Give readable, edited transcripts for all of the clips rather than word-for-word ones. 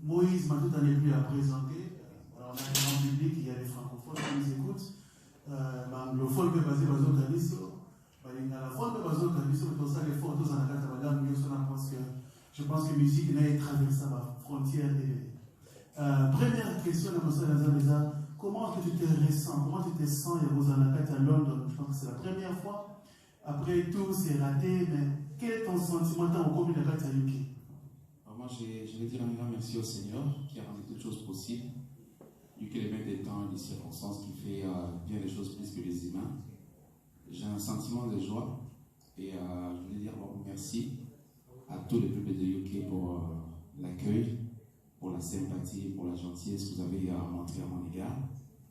Moïse Matouta n'est plus à présenter. Alors, on a un grand public, il y a des francophones qui nous écoutent. Anglophone peut passer par autres traditions. La fois que les autres traditions, mais ça, les photos en la madame, je pense que la musique n'a traversé la frontière. Première question, comment tu te ressens, comment tu te sens à Londres? Je pense que c'est la première fois. Après tout, c'est raté, mais quel est ton sentiment dans le commun de la UK? Moi, je vais dire un grand merci au Seigneur qui a rendu toutes choses possibles. Du que les mains des temps et des circonstances qui fait bien les choses plus que les humains. J'ai un sentiment de joie et je voulais dire merci à tout le peuple de UK pour l'accueil, pour la sympathie, pour la gentillesse que vous avez montré à mon égard.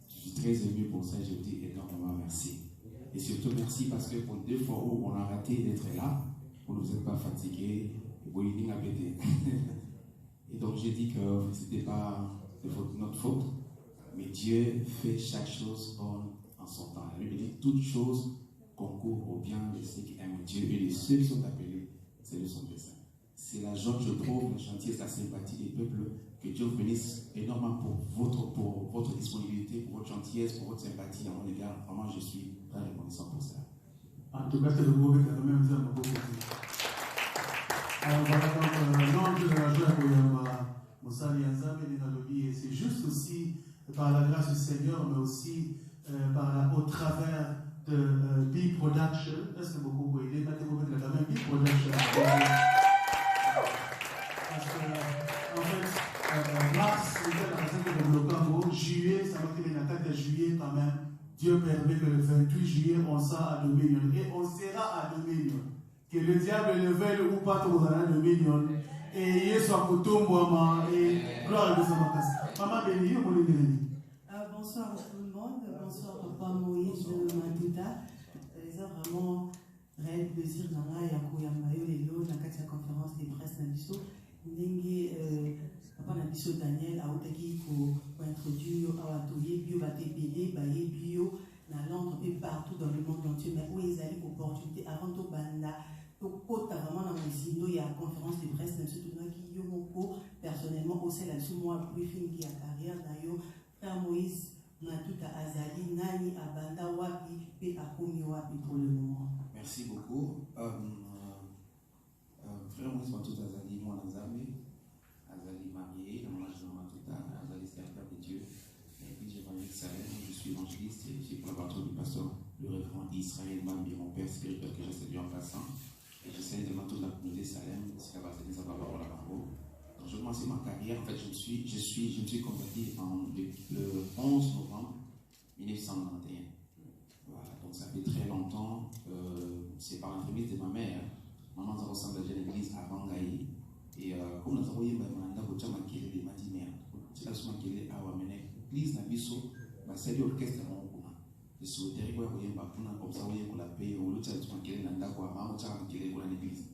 Je suis très ému pour ça et je vous dis énormément merci. Et surtout merci parce que pour 2 fois où on a raté d'être là, vous ne vous êtes pas fatigué, vous n'avez pas pété. Et donc j'ai dit que ce n'était pas de notre faute, mais Dieu fait chaque chose en son temps. La Bible dit toutes choses concourent au bien de ceux qui aiment Dieu et de ceux qui sont appelés, c'est de son dessein. C'est la joie que je trouve, la gentillesse, la sympathie des peuples. Que Dieu vous bénisse énormément pour votre disponibilité, pour votre gentillesse, pour votre sympathie à mon égard. Vraiment, je suis très reconnaissant pour ça. En tout cas, c'est le gros qui a quand même besoin de beaucoup de alors voilà, donc, l'ange de la joie pour Moussali Azam et Nalobi, et c'est juste aussi par la grâce du Seigneur, mais aussi au travers de Big Production. Est-ce que beaucoup vous aider? Mettez-vous avec la même Big Production. Parce que, en fait, mars, c'était la raison de Blocango. Juillet, ça va être la 4 juillet quand même. Dieu permet que le 28 juillet, on sera à Dominion. Et on sera à Dominion. Que le diable le veuille ou pas, tout à Dominion. Et il soit pour tout moment. Et gloire à Dieu, Maman Béni, vous voulez dire? Bonsoir à tout le monde. Bonsoir Papa Moïse Matouta. C'est vraiment réel plaisir dans la Yakoyamayo et l'eau, dans la conférence des presse Nabiso. Ndenge Papa Nabiso Daniel a otaki pour introduire à l'atelier bio, batébélé, baye bio, dans Londres et partout dans le monde entier. Mais où ils allaient opportunité avant tout banda. Donc, vraiment dans mon signe, il y a une conférence de presse, surtout qui y a personnellement au sein de moi, briefing qui a carrière d'ailleurs, frère Moïse Matouta Azali, Nani Abanda Wapi, et Akomi Wapi pour le moment. Merci beaucoup. Frère Moïse Matouta Azali, mon Azami, Azali marié, dans mon âge de Matouta, Azali serviteur de Dieu. Et puis j'ai venu Salem, je suis évangéliste et j'ai collaborateur du pasteur, le révérend Israël Mambi, mon père spirituel que j'ai séduit en passant. Et j'essaie de m'entendre la communauté Salem, c'est la base de sa parole à Bango. Donc je commence ma carrière, en fait je me suis converti le 11 novembre 1991. Voilà, donc ça fait très longtemps, c'est par l'entremise de ma mère. Maman nous a ressemblé à l'église avant Gaï. Et comme nous avons eu un peu de makele de matinée, c'est la somme makele à Wamene. L'église n'a biso, ma série orchestre à Monkuna. Je souhaiterais que vous ayez comme ça, vous ayez la paix, ou l'autre, c'est makele n'a pas quoi, maman t'a makele pour l'église.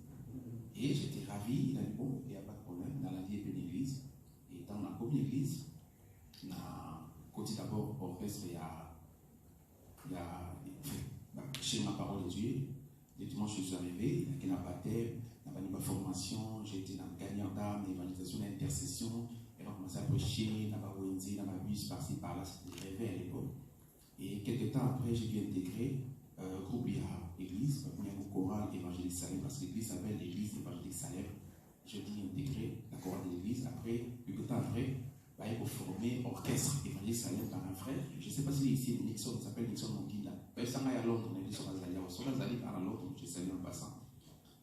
Et j'étais ravi, il a dit bon, il n'y a pas de problème, dans la vie de l'église. Et dans la commune église, côté d'abord orchestre, il y a chez ma parole de Dieu. Le dimanche, je suis arrivé, il n'y a pas de baptême, il n'y a pas de formation, j'étais dans le gagnant d'âme, l'évangélisation, l'intercession, et on a commencé à prêcher, il n'y a pas de Wendy, il n'y a pas de bus, par-ci, par-là, c'était rêvé à l'époque. Et quelques temps après, j'ai dû intégrer groupe IRA, église, il y a un choral évangélique Salem, parce que l'église s'appelle l'église évangélique Salem. J'ai dû intégrer la chorale de l'église. Après, quelques temps après, il faut former orchestre évangélique Salem par un frère. Je ne sais pas si ici, Nixon, il s'appelle Nixon Mongila. Ça m'a à Londres, on a dit sur la Zalia. Sur la Zalia, à Londres, je salue en passant.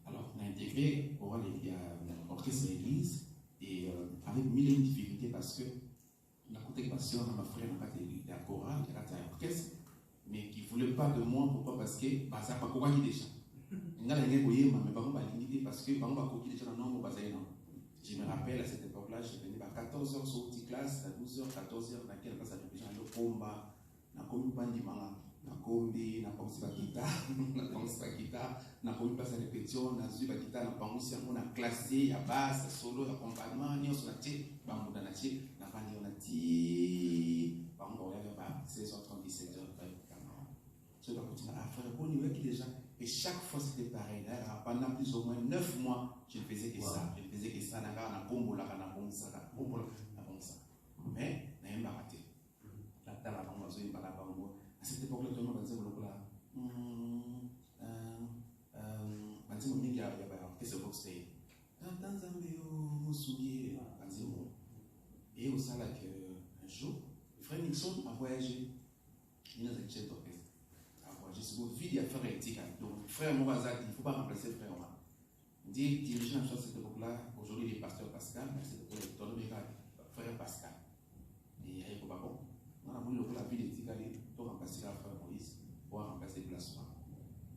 Alors, on a intégré l'orchestre de l'église et avec mille difficultés parce que la contextation de ma frère n'a pas été la chorale, il a été orchestre, mais qui ne voulait pas de moi. Pourquoi? Parce que ça n'a pas quoi déjà. Il y a des gens mais pas limité parce que déjà non. Je me rappelle à cette époque-là, je venais à 14h sur une classe, à 12h, 14h, dans quelle classe à déjà le combat, na komi bandimanga, na kombi, na pomsi ba guitare, na komi pas sa répétition, na zui ba guitare, na pangusi yango na classé, ya basse, solo, accompagnement, nyonso na tie, bango na tie, na bandi on a ti, bango on avait pas 16h30, 17h, je dois continuer à faire bon niveau qui déjà Et chaque fois, c'était pareil. Là, pendant plus ou moins 9 mois, je ne faisais que ça. Je ne faisais que ça. Mais, je n'ai pas raté. À cette époque-là, tout le monde disait et au sein un jour, le frère Nixon a voyagé. Il nous a chef d'orchestre. Je suis vide à faire éthique. Donc, frère Morazak, il ne faut pas remplacer le frère Omar. Il dit, dirigeant à cette époque-là, aujourd'hui, il est pasteur Pascal, mais c'est le frère Pascal. Et il n'y a pas bon. On a voulu la vie d'éthique aller pour remplacer le frère Moïse, pour remplacer le place.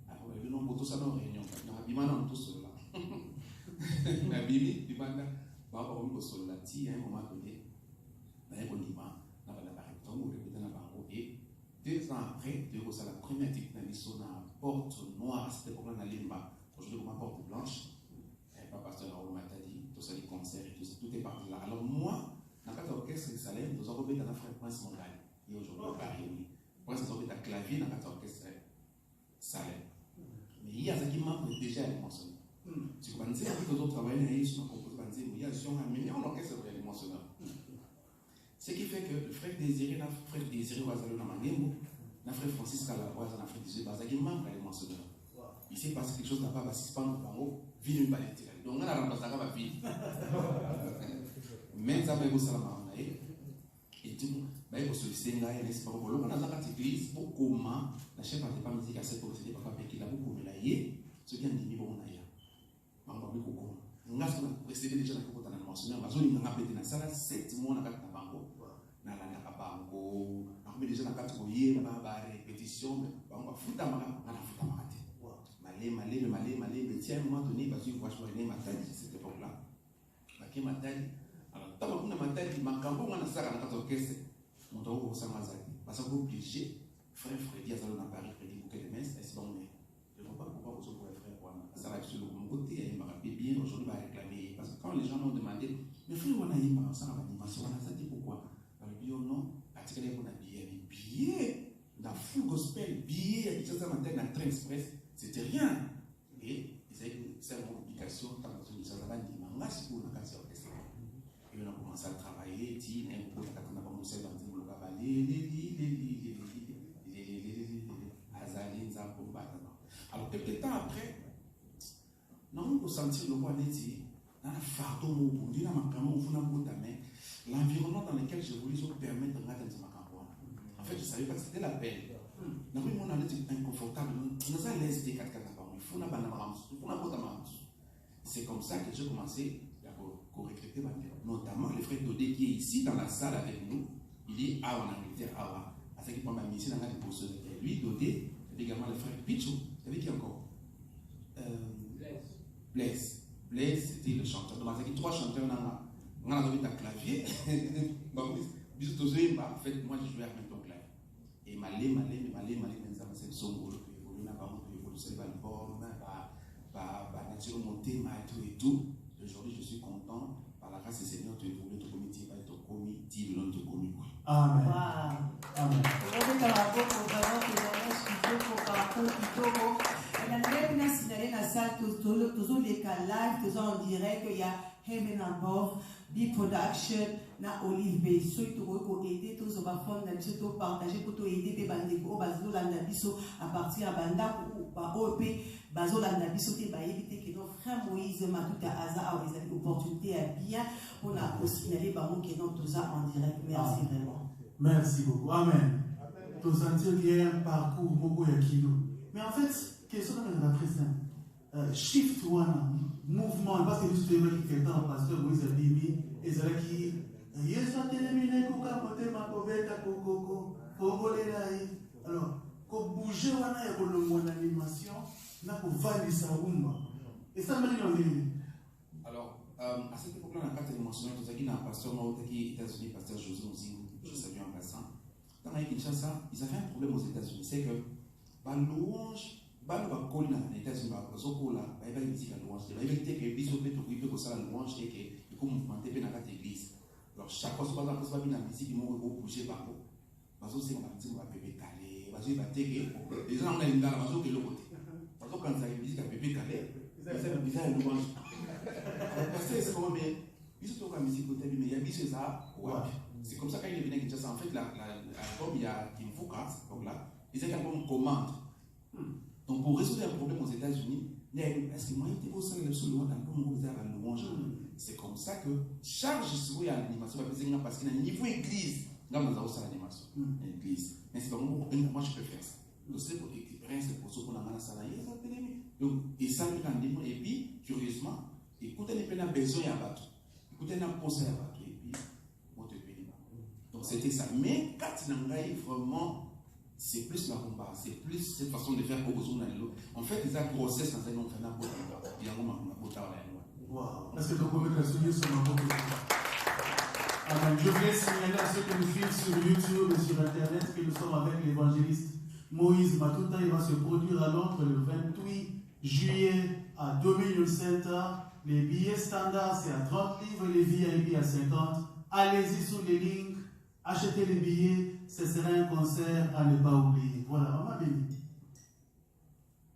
Alors, il y a eu un tout ça dans la réunion. Il y a eu tous là. Il y a eu un à un moment donné, il y a eu et 2 ans après, de la première technique dans la porte noire, c'était pour la Limba. Aujourd'hui, comme la porte blanche, pas pasteur Raoul Matadi, tout ça, les concerts et tout ça, tout est parti là. Alors, moi, dans le orchestre de Salem, nous avons fait dans la frère Prince Mongal. Et aujourd'hui, à Paris, oui. Prince, nous avons fait un clavier dans l'orchestre Salem. Mais il y a ce qui manque déjà à l'émotionnel. Tu comprends? Si vous avez travaillé sur ma composition, il y a un million d'orchestres pour l'émotionnel. Ce qui fait que le frère Désiré, Ouazalo Namangembo, le frère Francis Kalaboise, le frère Désiré, il manque à l'émotionnel. Il s'est passé quelque chose là-bas, parce qu'il se passe dans le vie d'une palette. Donc on a remplacé la vie. Mais ça va être ça la et tout, il faut solliciter là, il n'est-ce pas pour l'eau. On a dans l'église, pour comment la chef n'était pas musique à cette époque, c'était pas qu'il a beaucoup de l'aïe, ce qui a dit bon aïe. On va beaucoup comment. On a précédé déjà la côte dans le mentionnaire, on a pété dans la salle 7 mois dans la banco. Dans la banco, on a déjà dans la catégorie, on a répétition, on va foutre à ma Malé, mais tiens, à un moment donné, parce que je vois ma taille à cette époque-là. Je ma taille. Alors, tant que ma taille, ma cambo, on a ça dans la orchestre. On doit vous ressentir parce que vous obligez, frère Freddy, à Salon à Paris, Freddy Bouquet de Metz, est-ce bon, mais je ne vois pas pourquoi vous autres frères, ça va être sur mon côté, il m'a rappelé bien, aujourd'hui, il va réclamer. Parce que quand les gens m'ont demandé, mais frère, on a eu ça dans l'animation, on a ça dit pourquoi? Alors, il dit, oh non, particulièrement, on a billet, dans full gospel, billet, il y a ça dans la train express. C'était rien. Et ils avaient une certaine publication, quand on a dit, ça va dire, merci pour la cancer. Et on a commencé à travailler, il y a beaucoup de gens qui ont commencé à dire, alors, quelques temps après, nous avons senti le roi dit, dans la fardeau, l'environnement dans lequel je voulais permettre de regarder ma campagne. En fait, je savais pas que c'était la peine. Nous avons été inconfortable. Nous avons laissé des 4 c'est comme ça que j'ai commencé à recruter notamment le frère Dodé qui est ici dans la salle avec nous. Il est à en Angleterre, à ce qui prend ma mission dans la déposition. Lui, Dodé, également le frère Pichou. Vous savez qui encore? Blaise, c'était le chanteur. Donc, il y a 3 chanteurs. On a un clavier. En fait, moi, je jouais avec mon clavier. Et malé, c'est le son que n'a pas c'est l'album, nature montée, et tout. Aujourd'hui, je suis content. Par la grâce du Seigneur, tu évolues, ton comité va être commis, dit l'homme de commis. Amen. Amen. En direct, il y a Heaven Above, B-Production, na Olive Bay. Ceux qui ont aidé tous les enfants, qui ont partagé pour aider les bandits, à partir de Banda ou OP, Bazo Landabiso, qui va éviter que nos frères Moïse, Matouta, Aza, ont des opportunités à bien pour la signaler par nous qui sont tous en direct. Merci vraiment. Merci beaucoup. Amen. Tout sentir qu'il y a un parcours beaucoup de kilos. Mais en fait, question de la présidente. Shift one mouvement parce que justement qui fait temps pasteur Moïse Bibi et c'est là qui yeso terminé ko capoter ma poveta kokoko kogolela alors ko bouger wana ya ko mon animation na ko valisa rumba et ça m'a dit alors à cette époque-là on a pas mentionné tout ça qui n'a pasteur Maouta qui États-Unis pasteur José Mozingo je salue en passant dans la Kinshasa ils avaient un problème aux États-Unis c'est que la louange bano bakoli na États-Unis bazokola ba musique à louange ba éviter que biso peut occuper que ça la louange et que comme mouvementer pe na carte église alors chaque fois pas ça bien la musique mo ko bouger bango bazo c'est on va dire on va pepe calé bazo ba teke les gens on a une dans bazo que le côté bazo quand ça musique à bébé calé, ils ont une louange. Parce que c'est comme, mais ils sont comme musique au début, mais il y a bis ça. C'est comme ça quand il est venu à Kinshasa. En fait, l'album, il y a Kim Foucault, donc là, ils ont un album commande. Donc pour résoudre un problème aux États-Unis, est-ce que moi, il était au sein de l'album aux louange. C'est comme ça que charge sur l'animation, parce qu'il y a un niveau église. Là, nous avons ça l'animation, l'église. Mais c'est pas moi, je peux faire ça. Donc, c'est pour récupérer, c'est pour ça qu'on a salarié, ça donc, et ça, et puis, curieusement, écoutez les peines à besoin à battre. Écoutez les poser à battre. Et puis, on te paye. Donc, c'était ça. Mais, quand il vraiment, c'est plus la combat, c'est plus cette façon de faire pour besoin dans l'eau. En fait, ils ont grossesse dans un entraîneur pour il y a un moment pour la loi. Waouh! Est-ce que vous pouvez mettre la souligne sur ma boque? Je voulais signaler à ceux qui nous suivent sur YouTube et sur Internet que nous sommes avec l'évangéliste Moïse Matuta. Il va se produire à Londres le 28 juillet à 2007. Les billets standards, c'est à 30 livres, les VIP à 50. Allez-y sur les links, achetez les billets. Ce sera un concert à ne pas oublier. Voilà, maman béni.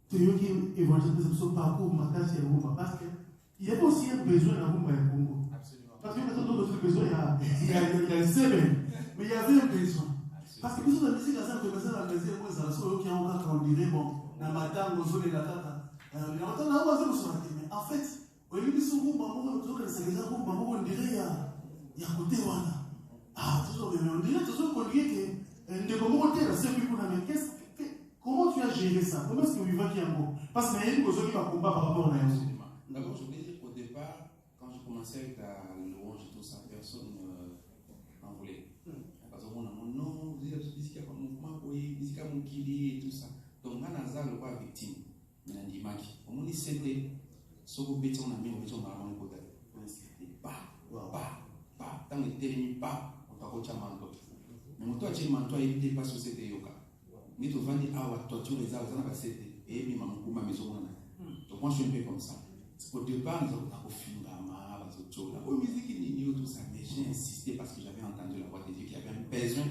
Tu veux qu'il évangélise son parcours, ma casse et Rumba, parce qu'il y a aussi un besoin à Rumba et Congo. Parce que maintenant, notre besoin, il y a une semaine. Mais il y avait un besoin. Parce que nous, la musique, à ça, la musique, moi, ça, qui a encore qu'on dirait, bon, dans ma table, on joue les latata. Mais en fait, au lieu de ce groupe, on dirait, il y a côté, voilà. Ah, toujours, mais on dirait toujours qu'on dirait que, comment tu as géré ça? Comment est-ce que tu vas qui en gros? Parce qu'il y a une chose qui va combattre par rapport à la musique. D'abord, je voulais dire qu'au départ, quand je commençais avec la louange et tout ça, personne n'en voulait. Parce qu'on a dit non, vous êtes musique à mouvement, musique à mon kili et tout ça. Donc, on a le roi victime. On a dit, au moins, c'était ce que béton a mis au béton dans le côté. C'était pas. Tant que t'es pas, on t'a retiré manteau. Mais toi, tu es manteau et tu n'es pas société yoga. Mais tu vas dire, ah, toi, tu les as, vous en avez cédé. Et puis, ma maison. Donc, moi, je suis un peu comme ça. Au départ, nous avons fait la musique, tout ça. Mais j'ai insisté parce que j'avais entendu la voix de Dieu qu'il y avait un besoin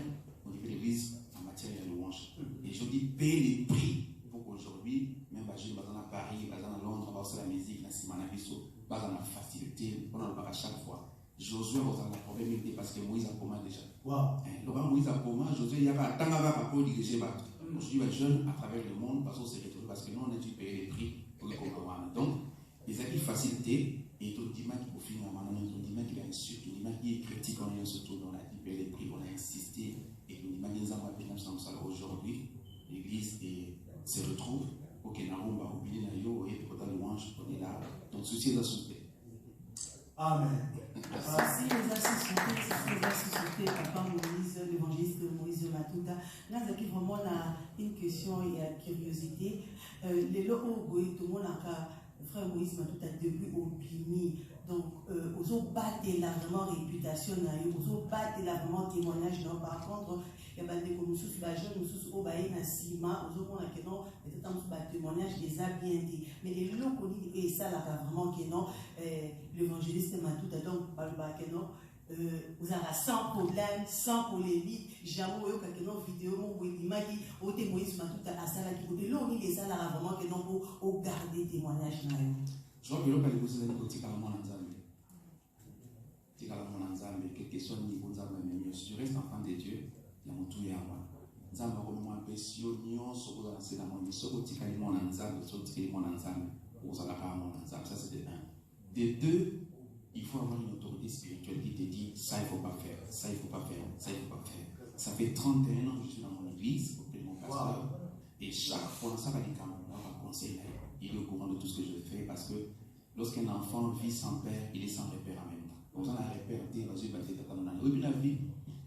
au niveau de l'église en matière de louange. Et je dis, paye les prix pour qu'aujourd'hui, même si je vais à Paris, à Londres, on va aussi la musique, la Simana Bisso, on a la facilité, on en parle à chaque fois. Josué, on a un problème parce que Moïse a commis déjà. Donc, Moïse a commis, Josué, il n'y a pas tant à pour diriger. Aujourd'hui, les jeunes à travers le monde, parce que nous, on a dû payer les prix pour les commandes. Donc, les acquis facilité, et tout le dimanche qui finir, on a un dimanche qui est insulte, un dimanche qui est critique, on a surtout, on a dit payer les prix, on a insisté, et le dimanche, nous avons appelé aujourd'hui, l'église se retrouve au Kenarumba, au Bilinayo, et au Kota Louange, on est là. Donc, ceci est la souté. Amen. Ceci les a suscité, Papa Moïse, l'évangéliste Moïse Matuta. Là, il y a vraiment une question et une curiosité. Les locaux, tout le monde a frère Moïse Matuta depuis au Bini. Donc, aux autres battent la vraiment réputation, aux autres battent la vraiment témoignage. Par contre, il y a des commissions sur la jeune, sur au bail, na Sima, aux autres, on a que non, peut-être un témoignage des a bien dit. Mais les locaux, et ça, là, vraiment que non, l'évangéliste Matuta, donc, que non, vous avez sans problème, sans polémique, jamais vous avez quelqu'un vidéo, où il m'a dit, au témoignage Matuta, à ça, là, qui côté, là, on est ça, là, vraiment que non, pour garder témoignage. Je crois que l'on peut aller poser des côtés comme mon ensemble. Quelque chose niveau mais si tu restes enfant de Dieu, il y a mon tout et à moi. Nzambe comme moi pesio nyon soko dans c'est dans mon soko tikali mon ensemble, soko tikali mon ensemble, ou ça la pas mon ensemble, ça c'est de un. De deux, il faut avoir une autorité spirituelle qui te dit ça il faut pas faire, ça il faut pas faire, ça il faut pas faire. Ça fait 31 ans que je suis dans mon église auprès de mon pasteur et chaque fois ça va dire quand on va conseiller, il est au courant de tout ce que je fais parce que lorsqu'un enfant vit sans père, il est sans repère en même temps. Comme ça, on a repère, on dit, vas-y, vas-y, oui, puis la vie,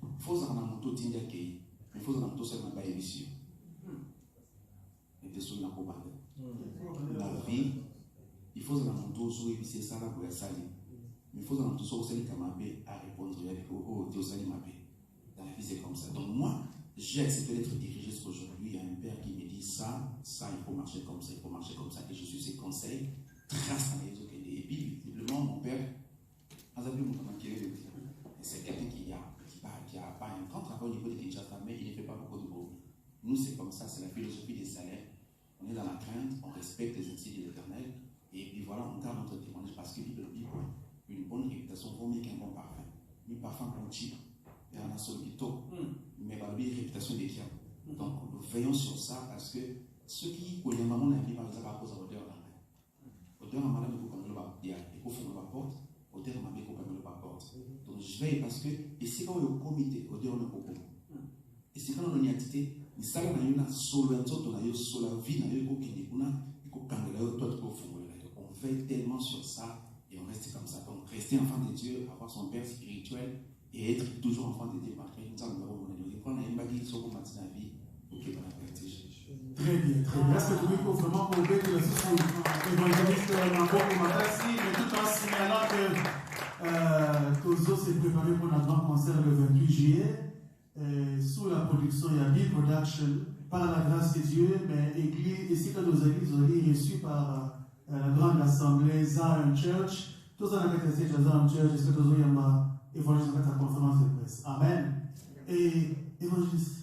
il faut que mon moto tinde accueilli. Il faut que mon moto soit pas émission. Et des choses n'a pas parlé. La vie, il faut que mon moto soit épisé ça là pour être sali. Mais il faut que mon moto soit aussi camabé à répondre. Il y a des oh, Dieu sali mabé. Dans la vie, c'est comme ça. Donc, moi, j'ai accepté d'être dirigé jusqu'aujourd'hui. Il y a un père qui me dit ça, il faut marcher comme ça, il faut marcher comme ça. Et je suis ses conseils. Trace dans les autres. Et puis, visiblement, mon père, c'est quelqu'un qui a pas un grand travail au niveau de Kinshasa, mais il ne fait pas beaucoup de bruit. Nous, c'est comme ça, c'est la philosophie des salaires. on est dans la crainte, on respecte les insignes de l'Éternel, et puis voilà, on garde notre témoignage parce que une bonne réputation vaut mieux qu'un bon parfum. Un parfum qu'on tire, et on a son bito, mais la réputation des clients. Donc, nous veillons sur ça parce que ceux qui connaissent maman n'a pas besoin à cause de l'odeur dans la odeur à madame, il faut qu'on le va dire, il faut qu'on le porte, odeur à ma mère, il faut qu'on le porte. Donc, je veille parce que, et c'est quand on est au comité, odeur on est beaucoup. Et c'est quand on a une identité, il s'agit d'une solo, on a une solo vie, on veille tellement sur ça et on reste comme ça. Donc, rester enfant de Dieu, avoir son père spirituel et être toujours enfant de Dieu, parce que nous avons une baguette sur la vie, ok, on a vertige. Très bien, très bien. Est-ce que vous pouvez vraiment prouver que le soutien évangéliste Mamboko Matasi, mais tout en signalant que Tozo s'est préparé pour notre grand concert le 28 juillet, sous la production, il y a Big Production, par la grâce de Dieu, mais l'église, ici que nos églises ont été reçues par la grande assemblée Zion Church, tous en a été Zion Church, est-ce que Tozo Yamba évangéliste à la conférence de presse. Amen. Et évangéliste.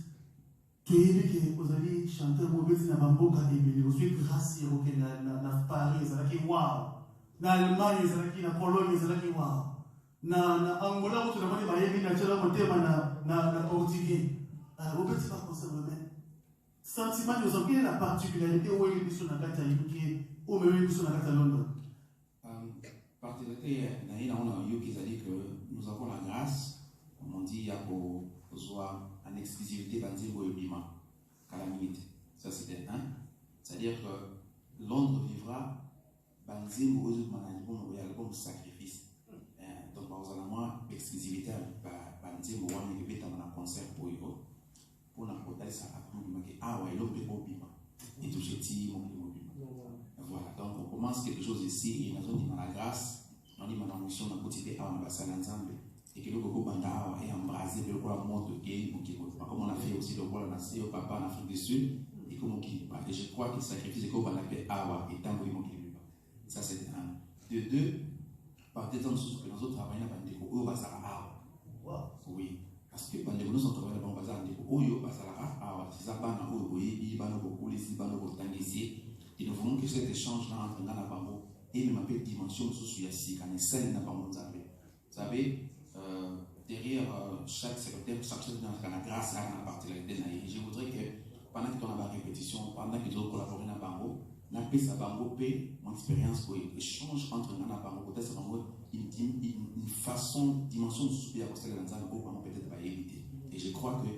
Tu es dit que vous allez chanter mauvais dans Bamboka et vous êtes gracieux au Paris, c'est waouh. Na Allemagne, c'est na Pologne, c'est waouh. Na Angola, vous avez dit Miami, na Tchela, na Portugais. Vous pouvez pas conserver. Sentiment de vous avez la particularité où il est sur la carte à UK, ou même sur la carte à Londres. Particularité, on a eu qui a dit que nous avons la grâce, comme on dit, il y a pour en exclusivité Banzimbo et Bima, calamité. Ça c'était un. C'est-à-dire que Londres vivra Banzimbo aux autres manières comme sacrifice. Donc, par exemple, l'exclusivité Banzimbo, on est un concert pour eux. Pour la porter ça à tout le monde. Ah ouais, l'homme est au Bima. Et tout jeté, mon Bima. Voilà. Donc, on commence quelque chose ici, et nous avons dit la grâce, on dit ma mission, on a continué à l'ambassade ensemble. Et que le Gogo Banda est embrasé de la montre de Gay, comme on a fait aussi le rôle au papa en Afrique du Sud, et comme on qui et je crois que le sacrifice est comme on l'appelle Awa, et tant que ça c'est un. De deux, par des temps que nous autres travaillons à Bandeko, au Bazar Awa. Oui, parce que Bandeko nous sommes travaillés à Bazar Bandeko, au Bazar Awa, c'est ça, Bana, au Boyi, Bana, beaucoup, les Bana, beaucoup, ici. Et nous voulons que cet échange-là entre Nana Bambo et même un peu de dimension sous Yassi, quand il s'aime n'a pas mon Zambé. Vous savez, derrière chaque secrétaire, chaque chose dans la grâce à la particularité. Je voudrais que pendant que tu as la répétition, pendant que tu as collaboré dans Bango, na pesa Bango paie mon expérience pour échange entre Nana Bango, peut-être une façon, dimension de souper à cause de l'ensemble, peut-être pas éviter. Et je crois que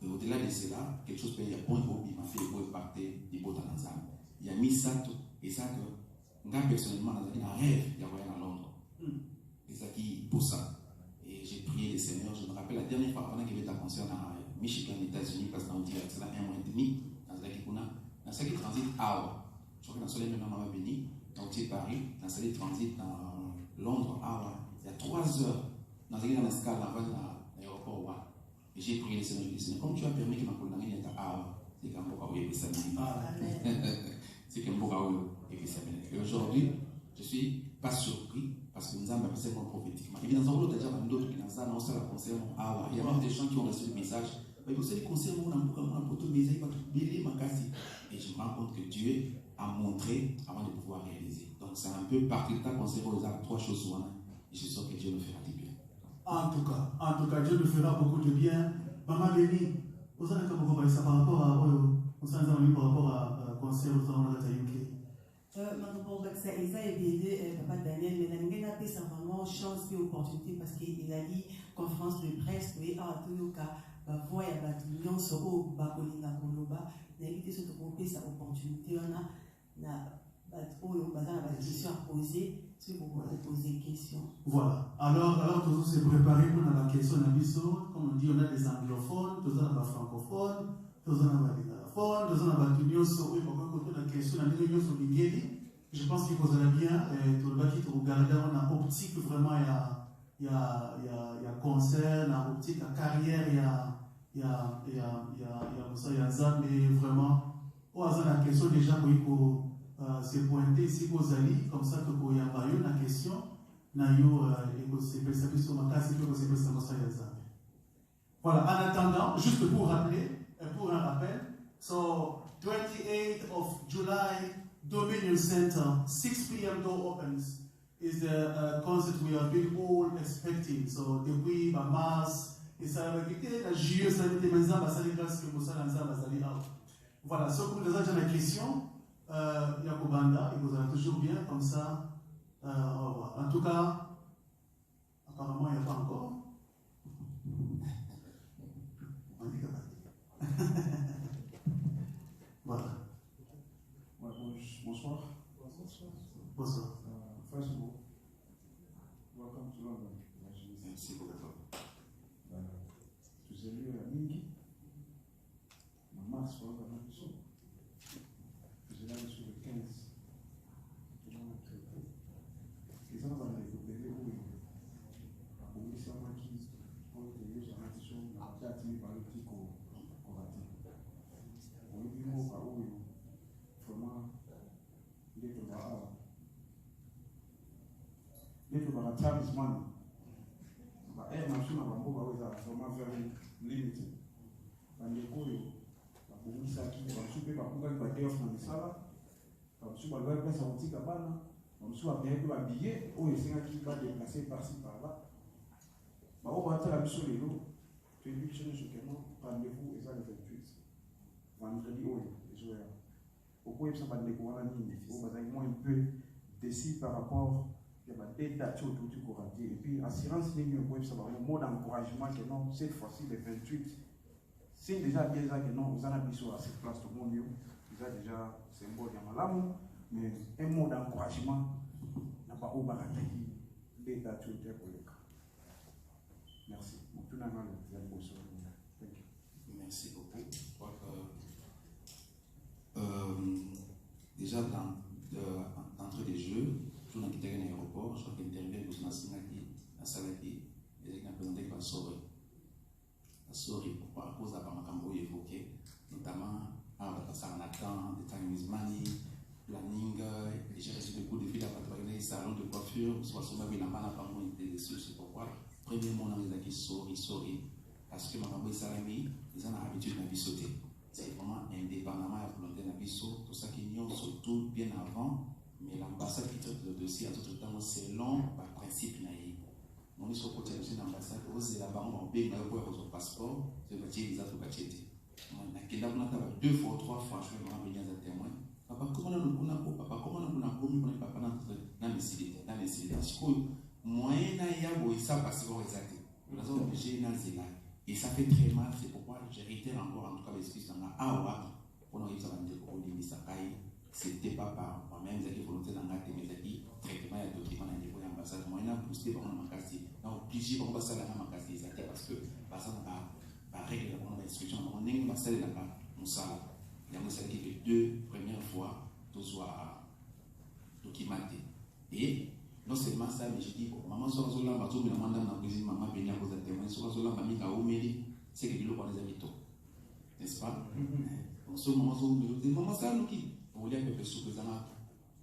au-delà de cela, quelque chose peut y avoir un groupe qui m'a fait pour partir du beau dans l'ensemble. Il y a mis ça et ça que moi personnellement, dans un rêve, il y a voyagé à Londres. Et ça qui pour ça. J'ai prié le Seigneur. Je me rappelle la dernière fois pendant qu'il y avait un concert dans Michigan, États-Unis, parce qu'on dirait que c'est là un mois et demi, dans ce qui transite Awa. Je crois que dans ce maintenant, on va venir, donc c'est Paris, dans ce qui transite dans Londres, Awa. Il y a 3 heures, dans l'escale, dans l'aéroport, et j'ai prié le Seigneur. Je dis, comme tu as permis que ma collègue soit à Awa, c'est qu'un peu où il y a c'est qu'un peu où il y a. Et aujourd'hui, je ne suis pas surpris. Parce que nous avons appelé ça prophétiquement. Évidemment, nous avons déjà d'autres qui nous ont annoncé la concert. Il y a même des gens qui ont reçu le message. Mais vous savez, le concert, on a beaucoup de messages, et je me rends compte que Dieu a montré avant de pouvoir réaliser. Donc, c'est un peu partir de ta concert où il y a 3 choses. Et je suis sûr que Dieu nous fera du bien. En tout cas, Dieu nous fera beaucoup de bien. Maman Béni, vous savez comment vous voyez ça par rapport à concert aux gens de UK. Ça a aidé Papa Daniel, mais il a vraiment chance et opportunité parce qu'il a dit conférence de presse, et à tout le cas, voix et bâtiment sur au Bakolinga Koloba, il a été sur sa opportunité. On a des questions à poser, si vous voulez poser des questions. Voilà. Alors tout s'est préparé pour la question à Bisso. Comme on dit, on a des anglophones, tous on a des francophones, tous on a des galophones, tous on a des unions sur la question à l'union sur l'Ingéli. Je pense qu'il posera bien, tout le bâti, tout regarder, on a optique vraiment, il y a concert, il y a optique, il y a carrière, il y a ça, mais vraiment, au hasard, la question déjà, il faut se pointer ici aux alliés, comme ça que pour y avoir la question, voilà, en attendant, juste pour rappeler, pour un rappel, 28th of July, Dominion Center, 6 p.m. door opens, is the concert we have been all expecting. So, depuis ma mars, et ça va quitter la juillet, ça va être mes âmes, ça va être grâce que vous allez en voilà, ce que vous avez la question, Yakobanda, il vous a toujours bien, comme ça, au revoir. En tout cas, apparemment, il n'y a pas encore. On dit que voilà. Bonsoir. Bonsoir. First of all, welcome to London. Merci beaucoup. Tu sais, lui, Mingi, ma mars, on va avoir du son. Je l'ai sur le 15. Les gens vont aller récupérer où il est. Pour lui, c'est moi qui, pour te dire, j'ai un son, j'ai attiré par le petit Korati. On lui dit, moi, par où il est. Vraiment, il est de la. Il est de la talisman. Et machine à bambo baweza vraiment very limited. Bandeko yo babungisa ki basupe bakunga ki badeo na misala. Basu balwa pesa otika bana. Basu abeye ba billet o esenga ki ba déplacer par-ci par-là. Ba o bata la biso lelo. Tu es biso chokeno rendez-vous eza le 28. Vendredi o ezoya. Pourquoi ça bandeko wana nini? O bazali moins un peu décis par rapport il y a des dates autour du Korati. Et puis, assurance ligne web, ça va un mot d'encouragement que non, cette fois-ci, le 28, c'est déjà bien ça que non, vous en avez sur cette place tout le monde, vous avez déjà symbole de Malamu, mais un mot d'encouragement n'a pas au barataki des dates autour pour le cas. Merci. Tout le monde Merci beaucoup. Je crois que déjà d'entre les jeux, tout le monde qui était à l'aéroport, je crois qu'il y a une interview à Salaki, et il a présenté par Sori. Sori, à cause de Bamakambo évoqué, notamment à Sarnatan, des Time Money, planning, j'ai reçu beaucoup de filles à partir salon de coiffure, soit sur ma vie, la main à Pambo intéressée, c'est pourquoi. Premièrement, on a dit Sori, parce que Makambo et Salami, ils ont l'habitude de sauter. C'est vraiment indépendamment à la volonté de tout ça qui n'y a surtout bien avant. Mais l'ambassade qui traite le dossier à tout le temps, c'est long par principe. On est sur le côté de l'ambassade, on est là-bas, on paye un passeport, c'est le métier des autres bâtiments. On a deux fois ou trois fois, je vais me ramener à témoin. Papa, comment on a commis pour les papas dans les célébrités? Moyen n'a ça parce qu'on est acté. Nous avons obligé dans ces là. Et ça fait très mal, c'est pourquoi je réitère encore en tout cas l'excuse dans la Awa pour nous dire que nous avons c'était pas par moi-même, j'ai volonté d'en rater mes acquis, traitement et documents à niveau de l'ambassade. Moi, on a boosté par mon magasin. On a obligé par mon magasin à ma magasin parce que par exemple, par règle, on a l'instruction, on a une ambassade là-bas, on sait. Il y a une ambassade qui les deux premières fois, tout soit documenté. Et non seulement ça, mais je dis, maman, soit là, ma tour, maman, dans la cuisine, maman, venir à cause de témoin, soit là, mamie, à Omeri, c'est que nous, on les habitants. N'est-ce pas? Donc, ce moment, on dit, maman, ça, nous qui? On dit que ce que vous avez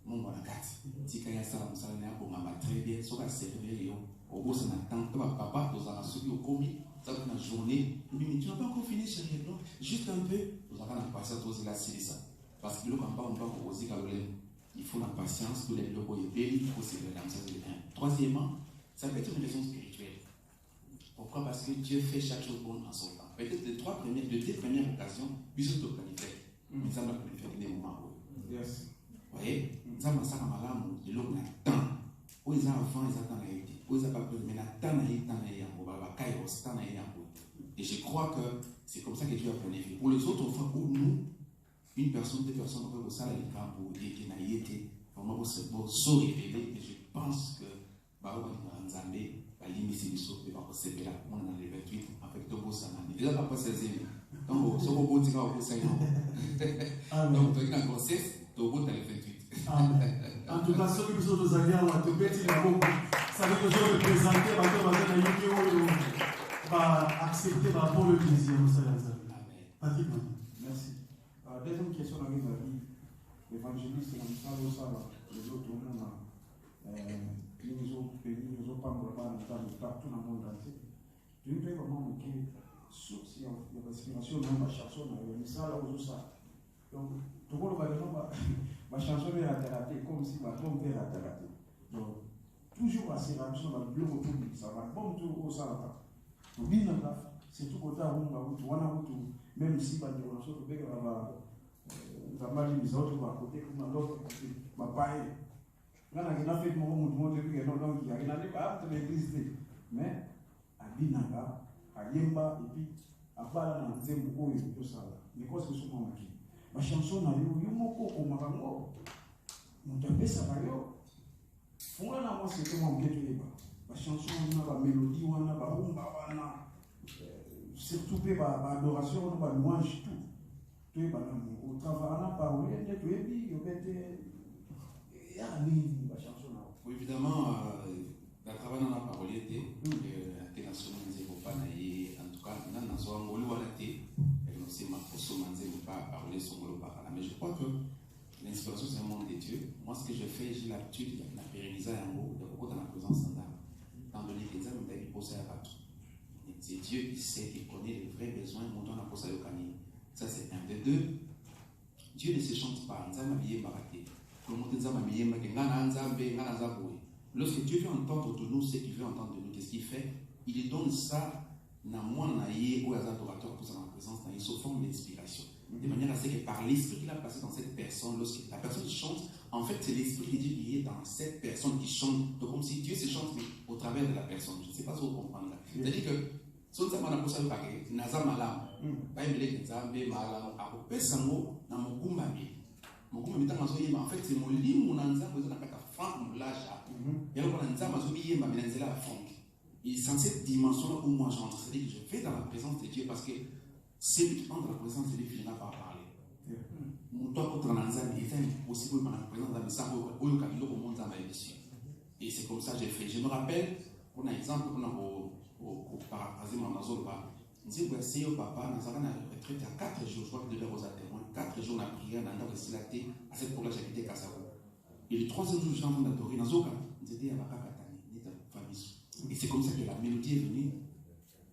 mon bon carte. Si vous avez ça, vous avez très bien, ça va servir. Au bout, ça n'attend pas. Papa, vous avez subi au commis, ça va une journée. Mais tu n'as pas encore fini, chérie. Non, juste un peu. Vous avez la patience, vous avez ça. Parce que le campagne, on va poser il faut la patience, tous les locaux et belles, il faut se faire comme ça. Troisièmement, ça peut être une raison spirituelle. Pourquoi? Parce que Dieu fait chaque chose bonne en son temps. Peut-être les deux premières occasions, bisous de planifier. Mais ça va planifier des moments. Yes. Vous voyez, ça m'a ça mal de l'eau temps. Où ils ont avant, ils attendent la été. Où ils n'ont pas pu, mais la temps n'a pas et je crois que c'est comme ça que Dieu a planifié. Pour les autres fois, pour nous, une personne, deux personnes, on peut ça les camps pour dire qu'il n'a été vraiment se révéler. Et je pense que Baou va nous amener à l'imiter les choses, et va recevoir là, on a le 28, avec tout beau ça. Il n'a pas 16 ans. Donc, ce qu'on peut dire au Seigneur. Donc, tu as un conseil, tu as le 28. En tout cas, ceux qui sont aux alliés, on va te péter la bombe. Ça veut dire que je vais présenter, va accepter pour le plaisir. Patrick, merci. Deuxième question dans les avis. L'évangéliste, les autres, on a les autres partout dans le monde entier. Je ne peux pas manquer, sauf s'il y a une respiration, même la chanson, il y a une salle aux ça. Donc, tout le monde va dire, ma chanson est raté, comme si ma tombe est raté. Donc, toujours assez rapide, on va le bloquer autour de ça, va bon tout au salata. Donc, bien là, c'est tout côté à même si on a des relations, on va mal les autres, on va côté, on va l'autre, on va pailler. Là, on a fait mon monde depuis un an, il y a pas de l'électricité. Mais, à Binaga, à Yemba, et puis, à Bala, on a dit, tout ça. Mais quoi, c'est ce qu'on a dit? Ma chanson, on a eu un mot comme Marango. On t'a fait ça, on a moi, c'est comment on get ma chanson, on a la mélodie, on a la rumba, on a surtout pas adoration, on a louange, tout. Tu es au travail, on a parlé, on a dit, on a oui, évidemment, la travail dans la parole était internationalisé pour pas naïe. En tout cas, nous avons un mot à la tête. Et nous sommes pas parler son mot par là. Mais je crois que l'inspiration, c'est un monde de Dieu. Moi, ce que je fais, j'ai l'habitude de la pérenniser un mot, de beaucoup dans la présence d'un âme. Dans le livre des âmes, il faut poser à battre. C'est Dieu qui sait, qui connaît les vrais besoins, montant la pose à l'occasion. Ça, c'est un. De deux, Dieu ne se chante pas. Nous avons habillé baraté. Lorsque Dieu veut entendre de nous ce qu'il veut entendre de nous, qu'est-ce qu'il fait? Il donne ça dans moi, aux adorateurs, pour sa présence, sous forme d'inspiration. De manière à ce que par l'esprit qu'il a passé dans cette personne, lorsque la personne chante, en fait, c'est l'esprit de Dieu qui est dans cette personne qui chante. Donc, comme si Dieu se chante, mais au travers de la personne. Je ne sais pas si vous comprenez là. C'est-à-dire que, si on a posé le Naza Malam, pas une blague, Nzambe, Malam, à peu sango, dans mon kumbami. En fait, c'est mon lit, mon anzam, vous avez un franc, mon lâche. Et alors, mon anzam, je vais me la franc. Et sans cette dimension où moi j'entre, c'est-à-dire que je vais dans la présence de Dieu parce que c'est lui qui entre dans la présence de Dieu qui n'a pas à parler. Mon toi, contre l'anzam, il est impossible dans la présence de ça, où il y a un monde dans ma émission. Et c'est comme ça que j'ai fait. Je me rappelle, pour un exemple, pour paraphraser mon azolba, je dis que au papa, nous avons une retraite à 4 jours, je crois que de l'heure aux témoins, 4 jours on a prié, on a resté à cette époque-là, j'habitais Kassavo. Et le 3e jour, j'ai entendu adorer dans Zoka, c'était à Bakakatani, famille. Et c'est comme ça que la mélodie est venue.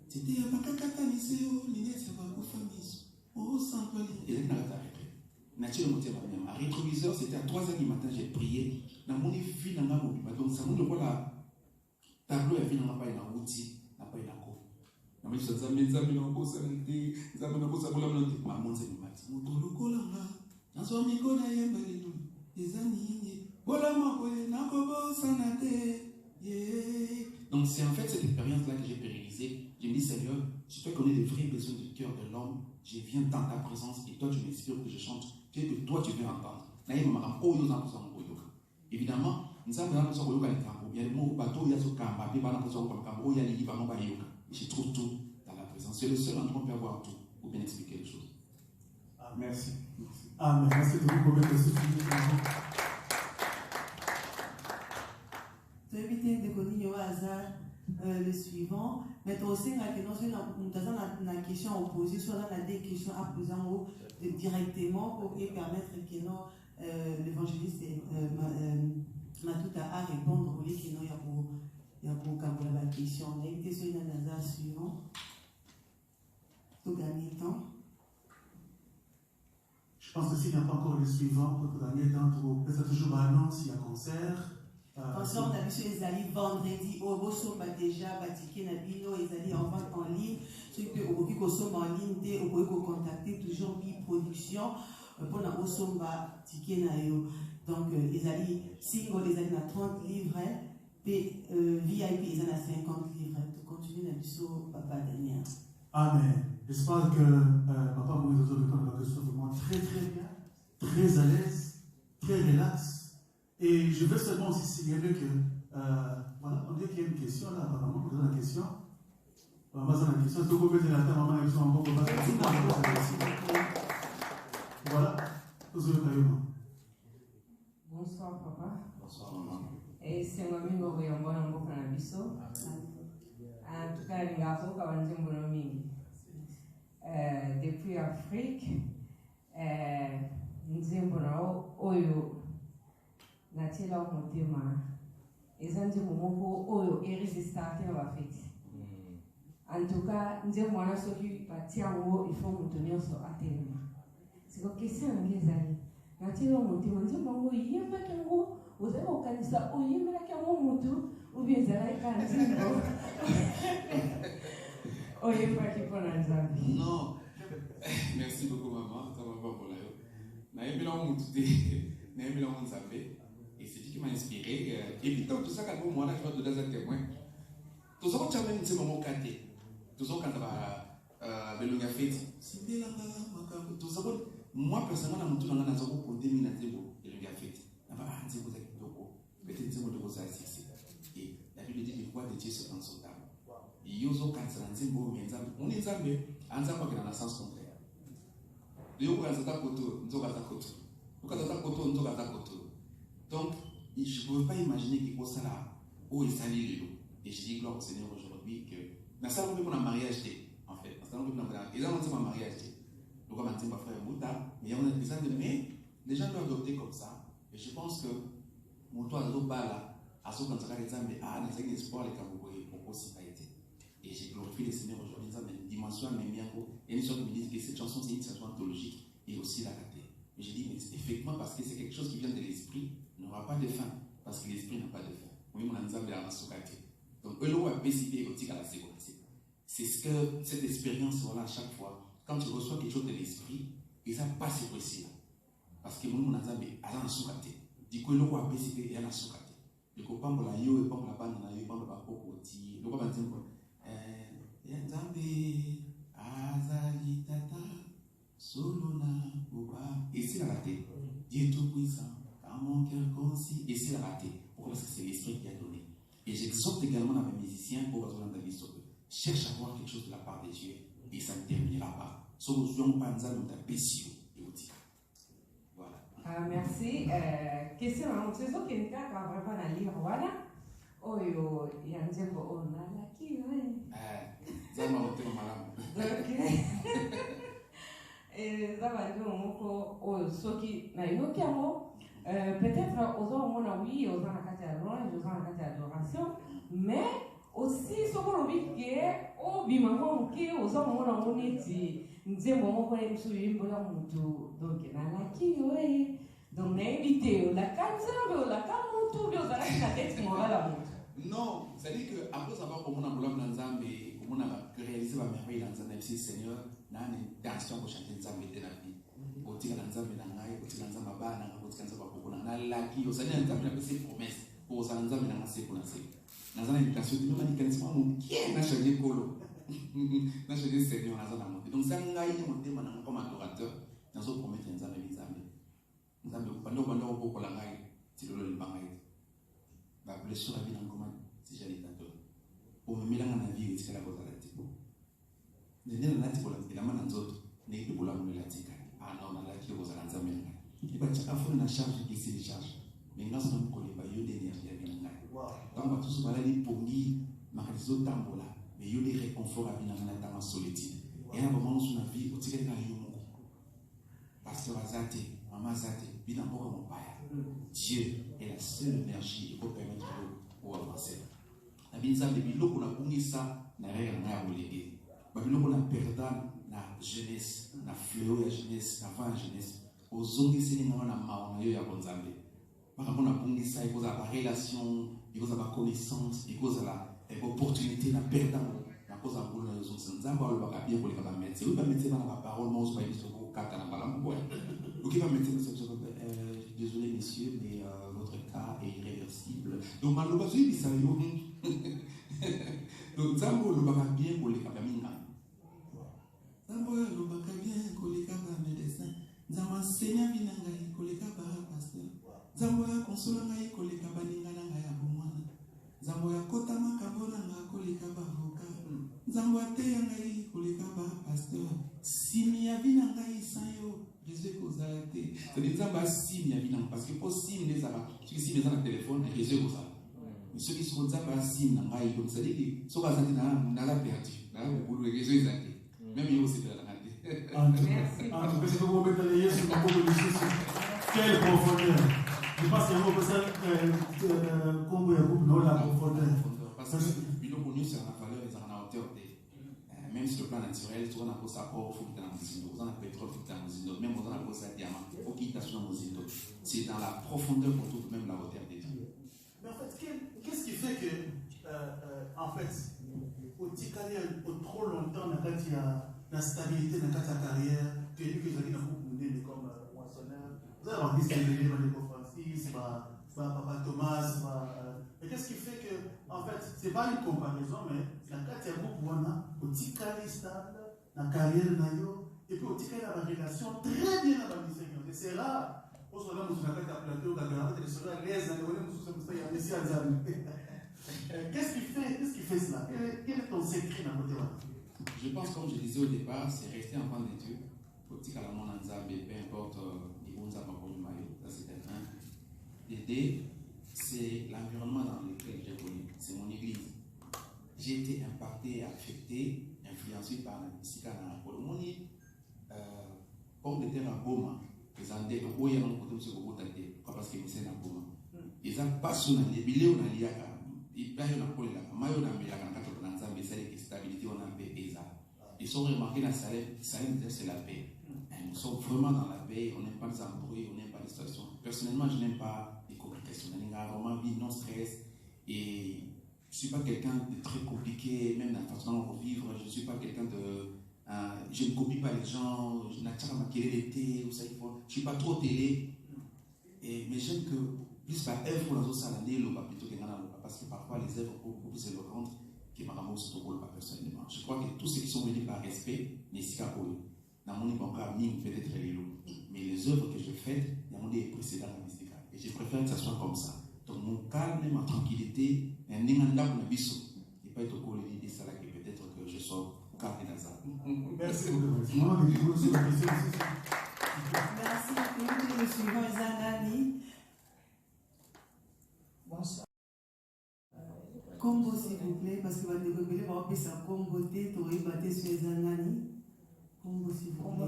C'était à Bakakatani, c'est où, l'idée, c'est à famille. Oh, sans toi, et là, on a arrêté. Naturellement, ma rétroviseur, c'était à 3h du matin, j'ai prié. Dans mon fille, dans ma mobile, donc ça nous voit la tableau, il y a pas une outil, n'a pas une accord. Je suis en train de dire que je suis en train de dire que je suis en train de dire que je suis en train de dire que je suis en train de dire que donc c'est en fait cette expérience-là que j'ai pérennisée. Je me dis, Seigneur, si tu connais les vrais besoins du cœur de l'homme, je viens dans ta présence et toi tu m'inspires que je chante, que toi tu veux entendre. Évidemment, nous avons besoin de il y a des mots bateau, il y a ce kamba, il y a les livres, je trouve tout dans la présence. C'est le seul endroit où on peut avoir tout pour bien expliquer les choses. Ah, merci. Ah, merci de vous commettre ce Tu as évité de connaître au hasard le suivant, mais tu as aussi la question opposée, soit dans des questions à poser en haut directement pour permettre que l'évangéliste Matuta à répondre au lieu qu'il y a pour la question. On a évité sur le hasard suivant. Tout gagner temps. Je pense que s'il n'y a pas encore le suivant, pour gagner temps, peut-être toujours maintenant s'il y a concert. Concert, on a vu sur les alliés vendredi, au Bosomba déjà, Batiké Nabino, les alliés en vente en ligne. Ceux qui ont pu consommer en ligne, on peut contacter toujours bi-production pour la Bosomba Tiké Nayo. Donc, les alliés single, les alliés à 30 livrets, puis VIP, ils en a 50 livrets. Tu continues à Papa Daniel. Amen. J'espère que Papa Moïse répond à la question vraiment très très bien, très à l'aise, très relax. Et je veux seulement aussi signaler que, voilà, on dit qu'il y a une question là, apparemment, vous avez la question. Maman, c'est la question. Est-ce que vous pouvez dire à ta maman, ils sont encore pas voilà. Bonsoir, papa. Bonsoir, maman. Et c'est moi qui vais vous envoyer un peu de biseau. En tout cas, les garçons qui ont dit mon ami. Depuis l'Afrique, nous disons Oyo. Natila Motema. Et ça, nous disons Oyo est résistant à l'Afrique. En tout cas, nous disons moi, ceux qui partent en haut, il faut nous tenir sur la terre. C'est donc question en ezali. Ngati lo mutu manzi bango yemba kango ozali kokanisa oyembela kango mutu ou bien ezali kanzingo. Oyembaki mpona Nzambe. Non. Merci beaucoup maman. Ça va pas pour la yo. Naembela mutu te. Naembela Nzambe. Et c'est lui qui m'a inspiré. Et puis tout ça quand moi là je vais te donner un témoin. Tout ça quand tu as même dit maman kate. Tout ça quand tu vas belonga fête. C'est bien là maman. Tout ça moi personnellement na mutu na ngana zoko pour 2000 na zebo belonga fête. Na ba nzebo za kitoko. Peut-être nzebo de ça c'est. Et la Bible dit le roi de Dieu se pense au table. Yozo kansala nzembo menzambe. On est nzambe anzamba kina na sens contraire. Yo ko kanzata koto nzoka za koto. Ko kanzata koto nzoka za koto. Donc, je ne pouvais pas imaginer que ça là, où il s'allait le lot. Et je dis gloire au Seigneur aujourd'hui que. Mais ça, on peut un mariage, en fait. Ça, on peut un mariage. Et là, on dit un mariage. Donc, on dit ma frère Mouta, mais on a des gens de mais les gens doivent adopter comme ça. Et je pense que mon toit de là, à ce qu'on s'arrête les mais à un espoir, les Kaboué, pour aussi pas été. Et j'ai glorifié le Seigneur aujourd'hui, dans une dimension, mais bien, et une sorte me dit que cette chanson, c'est une chanson anthologique et aussi la rater. Et j'ai dit, mais effectivement, parce que c'est quelque chose qui vient de l'esprit, n'aura pas de fin, parce que l'esprit n'a pas de fin. Oui, mon ensemble a masokate. Donc, eux, l'on va décider à la seconde. C'est ce que cette expérience, voilà, à chaque fois, quand tu reçois quelque chose de l'esprit, et ça passe aussi. Parce que mon ensemble a la masokate. Du coup, l'on va décider à la masokate. Du coup, pas pour la yo, et pas pour la banane, et pas pour la cocotti, l'on va dire, Nzambe, Azali Tata, Solona, Boba, et c'est la raté. Dieu tout-puissant. Mon cœur concis, et c'est la raté. Pourquoi? Parce que c'est l'esprit qui a donné. Et j'exhorte également à mes musiciens pour avoir dans la vie sur eux. Cherche à voir quelque chose de la part de Dieu et ça ne terminera pas. Solution panza dans ta pétion et au tika. Voilà. Merci. Question à c'est ça qui est quand vraiment à lire voilà. Oh yo, il y a un tempo on a la qui Ça m'a monté mon malade. Donc et ça va dire on ce qui na yo peut-être aux hommes, oui, aux gens à la louange, aux gens à l'adoration, mais aussi, ce qu'on a vu que, au bimaman, aux hommes, on est dit, nous disons, on va sur une bonne moto, donc, il y a la qui, oui, donc, on a invité, la canzone, la camoto, la tête morale à moto. Non, c'est-à-dire qu'après avoir comme on a voulu dans Zambé, comme on a réalisé ma merveille dans Zambé, Seigneur, on a une intention pour chanter Zambé de la vie. Au tir dans Zambé, au tir dans Zambé, au tir dans Zambé, na laki osali na nzambe na pesi promesse pour ozala nzambe na ngase pour na se nazala invitation de mani kanisa mo qui na changer kolo na changer Seigneur nazala monter donc ça ngai mon thème na comme adorateur dans ce promettre nzambe nzambe bando ko la ngai ti lolo le bangai ba blessure la vie na ngoma si j'allais t'adorer pour me mélanger na vie c'est la cosa la tipo nene na tipo la mana nzoto ne ke bola mo la tika ah non na la ki ozala nzambe ngai il va te faire une charge qui se décharge. Mais nous sommes collés par l'énergie à venir. Quand on va tous parler pour lui, marquer au tambour là, mais il y a des réconforts à venir dans la solitude. Et à un moment où on a vu, on tire dans le monde. Pasteur Azate, maman Azate, bien encore mon père. Dieu est la seule énergie qui peut permettre de avancer. La bien ça, depuis l'eau qu'on a pris ça, n'a rien à voler. Depuis l'eau qu'on a perdu la jeunesse, la fleur de la jeunesse, avant la jeunesse. Aux hommes qui sont dans la yo ya bonzambe par rapport à bongisa il faut avoir relation il faut avoir connaissance il faut avoir opportunité na perdant na cause à boulot les autres nzamba le baka bien pour les pas mettre oui pas mettre dans la parole moi pas juste pour kata na bala mboya donc il va mettre désolé messieurs mais votre cas est irréversible donc maloba zui bisa yo donc nzamba le baka bien pour les pas minga nzamba le baka bien pour les pas médecin Nzamba Seigneur vinanga ikoleka ba pasteur. Nzamba ya konsola ngai koleka ba ningana ngai ya bomwana. Nzamba ya kotama kabona nga koleka ba avocat. Nzamba te ngai koleka ba pasteur. Simi ya vinanga isayo réseau kozalate. C'est nzamba simi ya vinanga parce que pour simi les aba, tu sais simi dans le téléphone réseau kozala. Mais ceux qui sont nzamba simi na ngai donc c'est dit que so bazati na la perdu. Là le boulot réseau ezate. Même yo c'est là. Merci. Quelle profondeur. Je pense qu'il y a un peu ça, comme il y a beaucoup de la profondeur. Parce que nous, c'est la valeur, ils en ont hauteur. même sur le plan naturel, tu as ça or, il faut qu'il y ait un mozindo, on a pétrole, il faut qu'il y ait un mozindo, même on a ça diamant, il faut qu'il y ait un mozindo. C'est dans la profondeur pour tout, même la hauteur des dieux. Mais en fait, qu'est-ce qui fait que, en fait, au Tikali, trop longtemps, il y a la stabilité dans ta carrière, que lui que j'ai dit comme moissonneur, vous avez envie de se lever dans Francis, Papa Thomas, mais qu'est-ce qui fait que, en fait, ce n'est pas une comparaison, mais la carrière au Tikali stable, la carrière et puis au Tikali la relation très bien dans la musique. C'est rare. Qu'est-ce qui fait cela? Quel est ton secret dans votre vie? Je pense, comme je disais au départ, c'est rester enfant de Dieu. Politique à la monde en Zambie, peu importe, ça c'est un. L'idée, c'est l'environnement dans lequel j'ai connu. C'est mon église. J'ai été impacté, affecté, influencé par la musique à la Polomonie. Comme de terre à Goma, les Andés, où il y a un côté où c'est beaucoup d'aide, parce que c'est un Goma. Ils ont pas son année, il y a un liaga, il y a un peu là, maillot n'a mis la carte dans Zambie, c'est la stabilité, on a un peu ESA. Ils sont remarqués dans Salem, c'est la paix. Nous sommes vraiment dans la paix, on n'aime pas les embrouilles, on n'aime pas les situations. Personnellement, je n'aime pas les complications. On a vraiment vie non stress et je ne suis pas quelqu'un de très compliqué, même dans la façon dont on vivre. Je ne suis pas quelqu'un de. Je ne copie pas les gens, je n'attends pas ma l'été, ou ça il faut. Je ne suis pas trop télé. Mais j'aime que plus la œuvre dans autres salles, plutôt que parce que parfois les œuvres sont beaucoup plus éloquentes que ma maman se trouve pas personnellement. Je crois que tous ceux qui sont venus par respect, n'est pas pour eux. Dans mon époque, peut-être les lots. Mais les œuvres que je fais, il y a mon des précédents à mystique. Et je préfère que ça soit comme ça. Donc mon calme et ma tranquillité, un n'inganda pour le biseau. Et pas être au cours de ça là que peut-être que je sois calme dans ça. Merci beaucoup. Merci. Le suivant, Zanani. Bonsoir. Combo, s'il vous plaît, parce que vous allez révéler, vous allez faire combo, tu aurais battu sur Zanani. Combo, s'il vous plaît.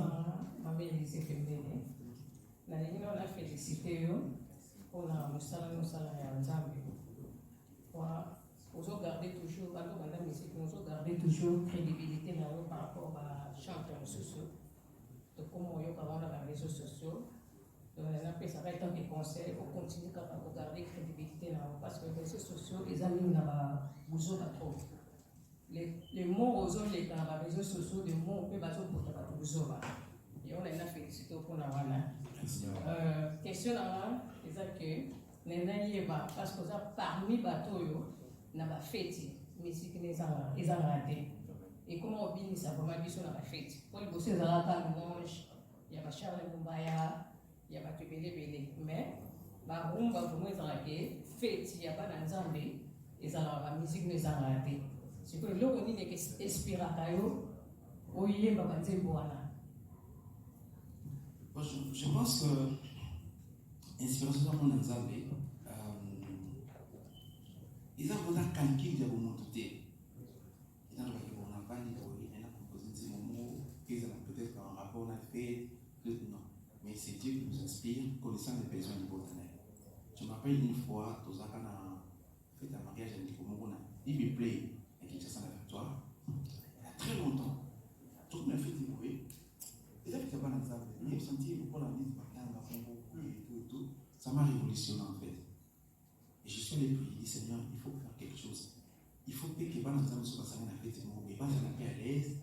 Ma belle lycée féminine. La ligne, on a félicité, on a Moussala et Nzambi. Vous gardez toujours, vous gardez toujours crédibilité par rapport à champion sociaux. Donc, comme on y a dans les réseaux sociaux, on a ça va être un des conseils pour continuer à garder crédibilité parce que les réseaux sociaux, les amis n'ont pas trop. Les mots aux autres, les réseaux sociaux, les mots, on peut pas pour et on a une félicité pour la question là, c'est que les parce que parmi les bateaux, n'a pas fait musique ils ont raté. Et comment on dit ça vraiment dit sur la fête. Pour les bosser dans la mange, il y a pas Charles Mumbaya, il y a pas Tubélé, mais la rumba vraiment ils ont raté. Fête, il n'y a pas dans Zambie, ils ont la musique ils ont raté. C'est que là on dit que Espirakayo, Oye Babanze Boana. Je pense que l'inspiration de mon Zambie, ils ont un calcul de mon côté. Ils ont pas dit qu'ils ont composé des mots, qu'ils ont peut-être un rapport à fait, non. Mais c'est Dieu qui nous inspire, connaissant les besoins du partenaire. Je me rappelle une fois, dans un fait un mariage avec Komogona, il me plaît, et qu'il s'est la victoire, il y a très longtemps. Tout le monde a fait des bruits. Et là, il y a pas d'ensemble. Il a senti le poids de la vie, et tout. Ça m'a révolutionné en fait. Et je suis allé prier, Seigneur, il faut faire quelque chose. Il faut que les gens soit passés à la fête, mais pas à la paix à l'aise.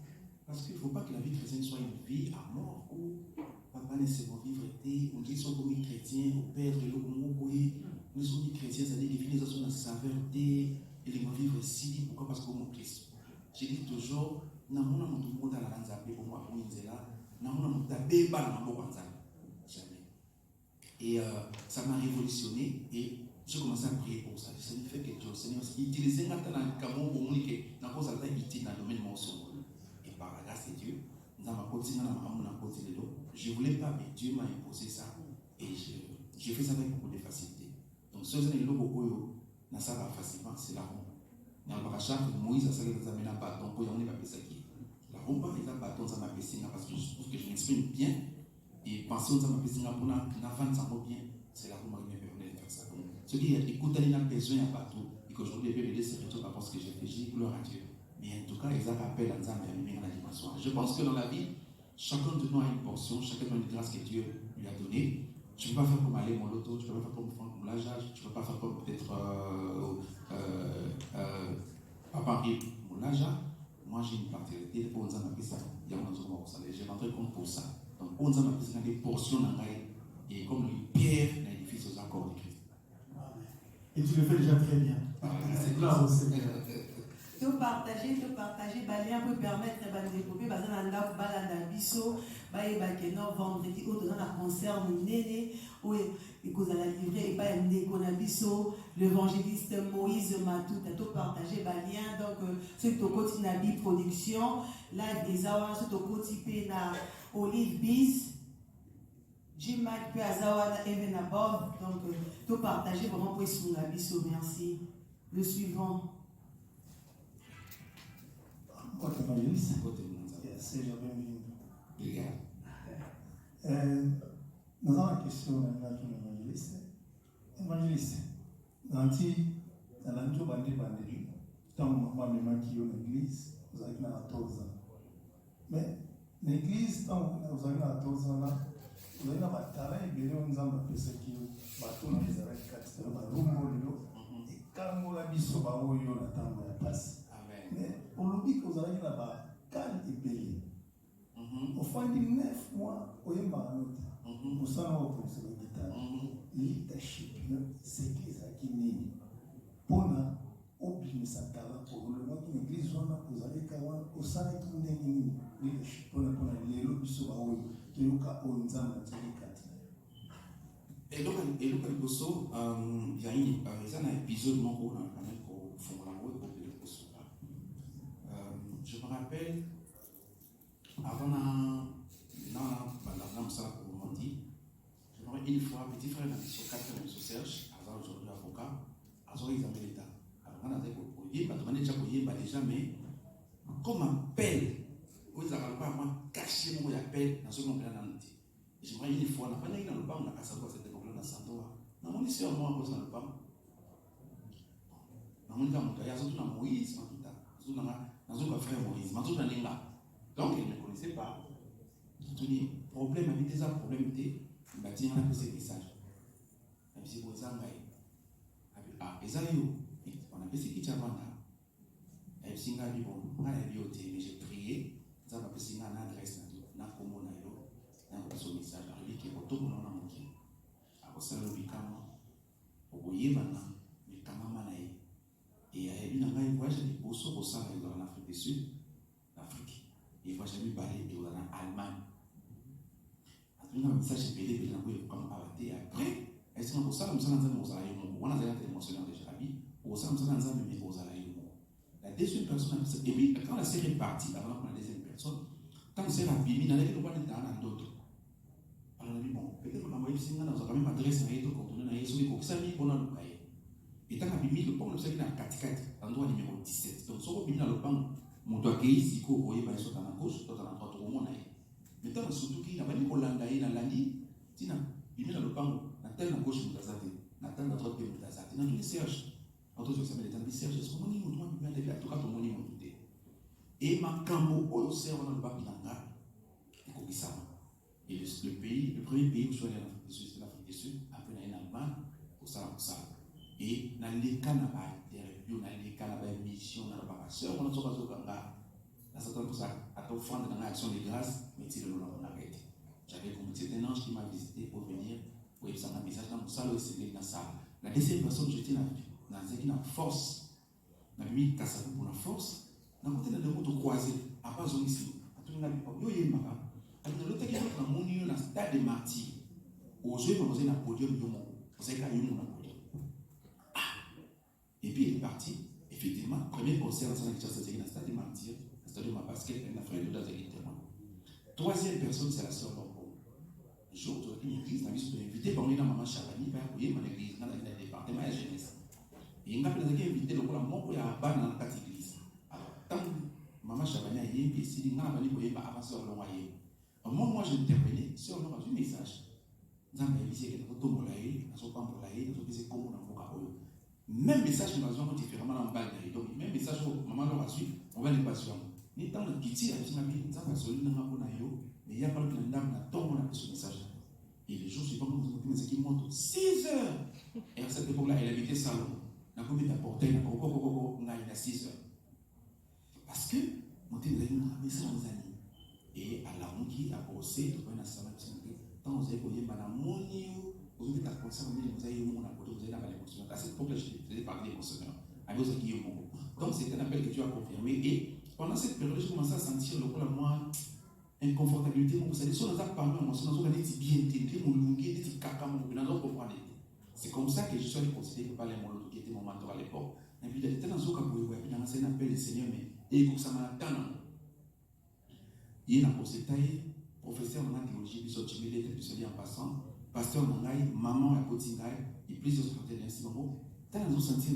Parce qu'il ne faut pas que la vie chrétienne soit une vie à mort où papa ne sait pas vivre été, on dit qu'ils sont comme les chrétiens, au père, et l'eau comme nous sommes des chrétiens, c'est-à-dire qu'ils finissent dans la saveur et ils vont vivre ici. Pourquoi? Parce que mon Christ. Je dis toujours, n'a pas mon monde à la Ranzabé, pour moi, pour Inzela, n'a pas mon débat dans mon jamais. Et ça m'a révolutionné et j'ai commencé à prier pour ça. Je me fait quelque chose. Seigneur, utiliser maintenant le Cameroun pour nous que n'a pas à utile dans le domaine mensonge. Et par la grâce de Dieu, nous avons continué à continuer l'eau. Je ne voulais pas, mais Dieu m'a imposé ça. Et j'ai fait ça avec beaucoup de facilité. Donc, ce que l'eau au n'a ça pas facilement, c'est la ronde. Dans le parachat, Moïse a salé dans un bâton pour y aller à Pessaki. La ronde, il y a un bâton dans ma piscine parce que je trouve que je m'exprime bien. Et penser dans ma piscine pour n'avance ça bien, c'est la ronde qui me permet de faire ça. Ceux qui écoutent, ils ont besoin d'un bateau et qu'aujourd'hui, je vais laisser retour parce que j'ai fait, gloire à Dieu. Mais en tout cas, ils appellent à Nzambe à la dimension. Je pense que dans la vie, chacun de nous a une portion, chacun a une grâce que Dieu lui a donnée. Je ne peux pas faire comme aller mon loto, je ne peux pas faire comme Franck Moulaja, je ne peux pas faire comme peut-être Papa Moulaja. Moi, j'ai une particularité pour Nzambe à ça. Il y a un autre j'ai rentré compte pour ça. Donc, on Nzambe à des portions dans et comme lui, Pierre, l'édifice aux accords de Christ. Et tu le fais déjà très bien. C'est là aussi. Te partager, Balien peut permettre de développer, Bazananda, Balanda, Bisso, Baïbakeno, vendredi, au dans la concert, Néné, où il cause à la livrée, et pas un Bisso, l'évangéliste Moïse Matouta, te partager, Balien, donc, ce que tu continues à la production, là, des awas, ce que tu continues à Olive Biz, Jim Mac, puis Azawa, Even Above, donc, te partager, vraiment, pour la Bisso, merci. Le suivant. Côté évangéliste. C'est jamais bien. Nous avons la question de l'évangéliste. Évangéliste, dans l'anto bandé, tant que maman qui est dans l'église, vous avez 14 ans. Mais l'église, tant que vous avez 14 ans là, vous avez un talent et bien on a appelé ce qui est bateau dans les arrêts 4, c'est un rumbo et quand on a dit ce bateau, il y a un temps de passe. Mais pour le but que vous avez là-bas, calme et payé. Au fin de 9 mois, au Yémaranote, nous sommes au professeur de guitare. Leadership, c'est que ça qui n'est pas. Pour oublier sa talent, pour le moment, une église, vous allez avoir au sein de l'une leadership, pour les lobbies sur la route, qui est au cas où nous avons et donc, il y a un épisode non court dans le pour faire la route pour le poste. Je me rappelle, avant la ça pour mentir, je me rappelle une fois, petit frère m'a dit sur 4 ans, sur Serge, avant aujourd'hui avocat, avant ils avaient l'État. Alors, on a dit que déjà, mais comme appel, quand ils n'arrivent pas à moi, cacher mon appel dans ce qu'on a dans le dit. Je me rappelle une fois, on n'a pas dans le banc, on a cassé à cette époque-là dans Santoa. On a dit, moi, on a dans le banc. On a dit, il y a surtout dans Moïse, dans un frère Moïse, donc il ne me connaissait pas. Je dis, problème, avec des problèmes, il m'a dit, on a fait ce message. Et puis c'est pour ça, ah, et ça, on a fait ce qui t'a vendu. Et puis on a dit, bon, on a dit, mais j'ai prié, ça va passer une adresse, on a comment on a eu, on a fait ce message, on a dit, on a manqué. Alors ça, le bicam, on voyait maintenant, mais quand même, et il y a eu un voyage de Bosso au sein de l'Afrique du Sud, l'Afrique. Et il voyage de Balé et en Allemagne. Après, un message est pédé, comme abatté. Après, est-ce qu'on a ça, nous sommes dans un on a été émotionnel déjà, au sein de un mais aux alaïs. La deuxième personne, et puis quand la série est partie, avant la deuxième personne, quand c'est rapide, il n'allait pas être dans d'autres. Alors on a dit, bon, peut-être qu'on a envoyé le nous a quand même adressé à Eto, quand on a essayé de ça, on a le cahier. Et tant que le pont, nous sommes dans 4-4, endroit numéro 17. Donc, si on a le pont, on doit accueillir si vous voyez, par exemple, à la gauche, dans la droite, au monde. Maintenant, surtout qu'il y a un Hollande, il y a l'année, il y a le pont, il y a la gauche, il y a la droite, il y a tous les serges. Entre autres, ça s'appelle les serges, c'est ce qu'on dit, il y a tout cas, tout le monde est monté. Et ma cambo, au serge, on a le Babilanga, et Kokisama. Et le premier pays où je suis allé en Afrique du Sud, c'est l'Afrique du Sud, après, il y a une Allemagne, pour ça. Et dans les Canada, dans les Canada, mission, dans la préparation, on a toujours pas la certaine pour ça, à offrande dans l'action de grâce, mais c'est le nom qu'on a arrêté. J'avais comme c'était un ange qui m'a visité pour venir, pour y un message dans mon salon et c'est dans ça. La deuxième personne, j'étais dans la force, dans le milieu de pour la force, dans le côté de route croisée, à pas zone ici, à tout le monde, yo yé mara, à tout le monde qui est dans mon lieu, dans le stade de martyrs, aux yeux, on a un podium, vous savez qu'il y a un podium. Et puis il est parti, effectivement, premier concert, c'est dans le stade de martyrs, le stade de ma basket, elle a fait le témoin. Troisième personne, c'est la sœur Bambo. Le jour où une église, la mise invité par une maman Chabani, par une église, dans le département de la jeunesse. Et il m'a invité le rôle à mon pays à Ban dans la église. Alors, tant que maman Chabani a été, puis si il a été avancé au long ailleurs. Au moment où moi j'intervenais, sur le un message. Nous avons dit que nous avons été nous avons été comme nous avons même message que nous avons différemment dans le bail. Donc, même message que maman a reçu, On va les passions. Ni tant de quitter la vie, mais ça va solide dans ma bonne ayo, mais il y a pas de dame na tombe on a ce message. Et les jours suivants, nous avons dit, mais qui monte 6 heures. Et à cette époque-là, elle habitait salon. On a combien d'apporter, on a eu à 6 heures. Parce que, mon téléphone a mis ça dans les années. Et à la monki, à brosser, tout le monde a salon. Quand vous avez connu madame Monio, vous avez ta conscience, vous avez eu mon apôtre, vous avez la l'émotion. À cette époque-là, je faisais parler d'émotion. Avec vous, qui est mon. Donc, c'est un appel que tu as confirmé. Et pendant cette période, j'ai commencé à sentir le rôle à moi. Inconfortabilité, vous savez, si on a parlé en emotion, on a dit bien intégré, mon lungué, dit caca, mon comprendre. C'est comme ça que je suis allé considérer par les mots qui étaient mon mentor à l'époque. Et puis, il était dans ce cas où il y a un appel du Seigneur, mais et comme ça m'a atteint. Il y a un professeur en théologie, puis sorti de en passant, pasteur Nangaï, maman à Potingaï, et plusieurs frères ainsi dans le dans un sentier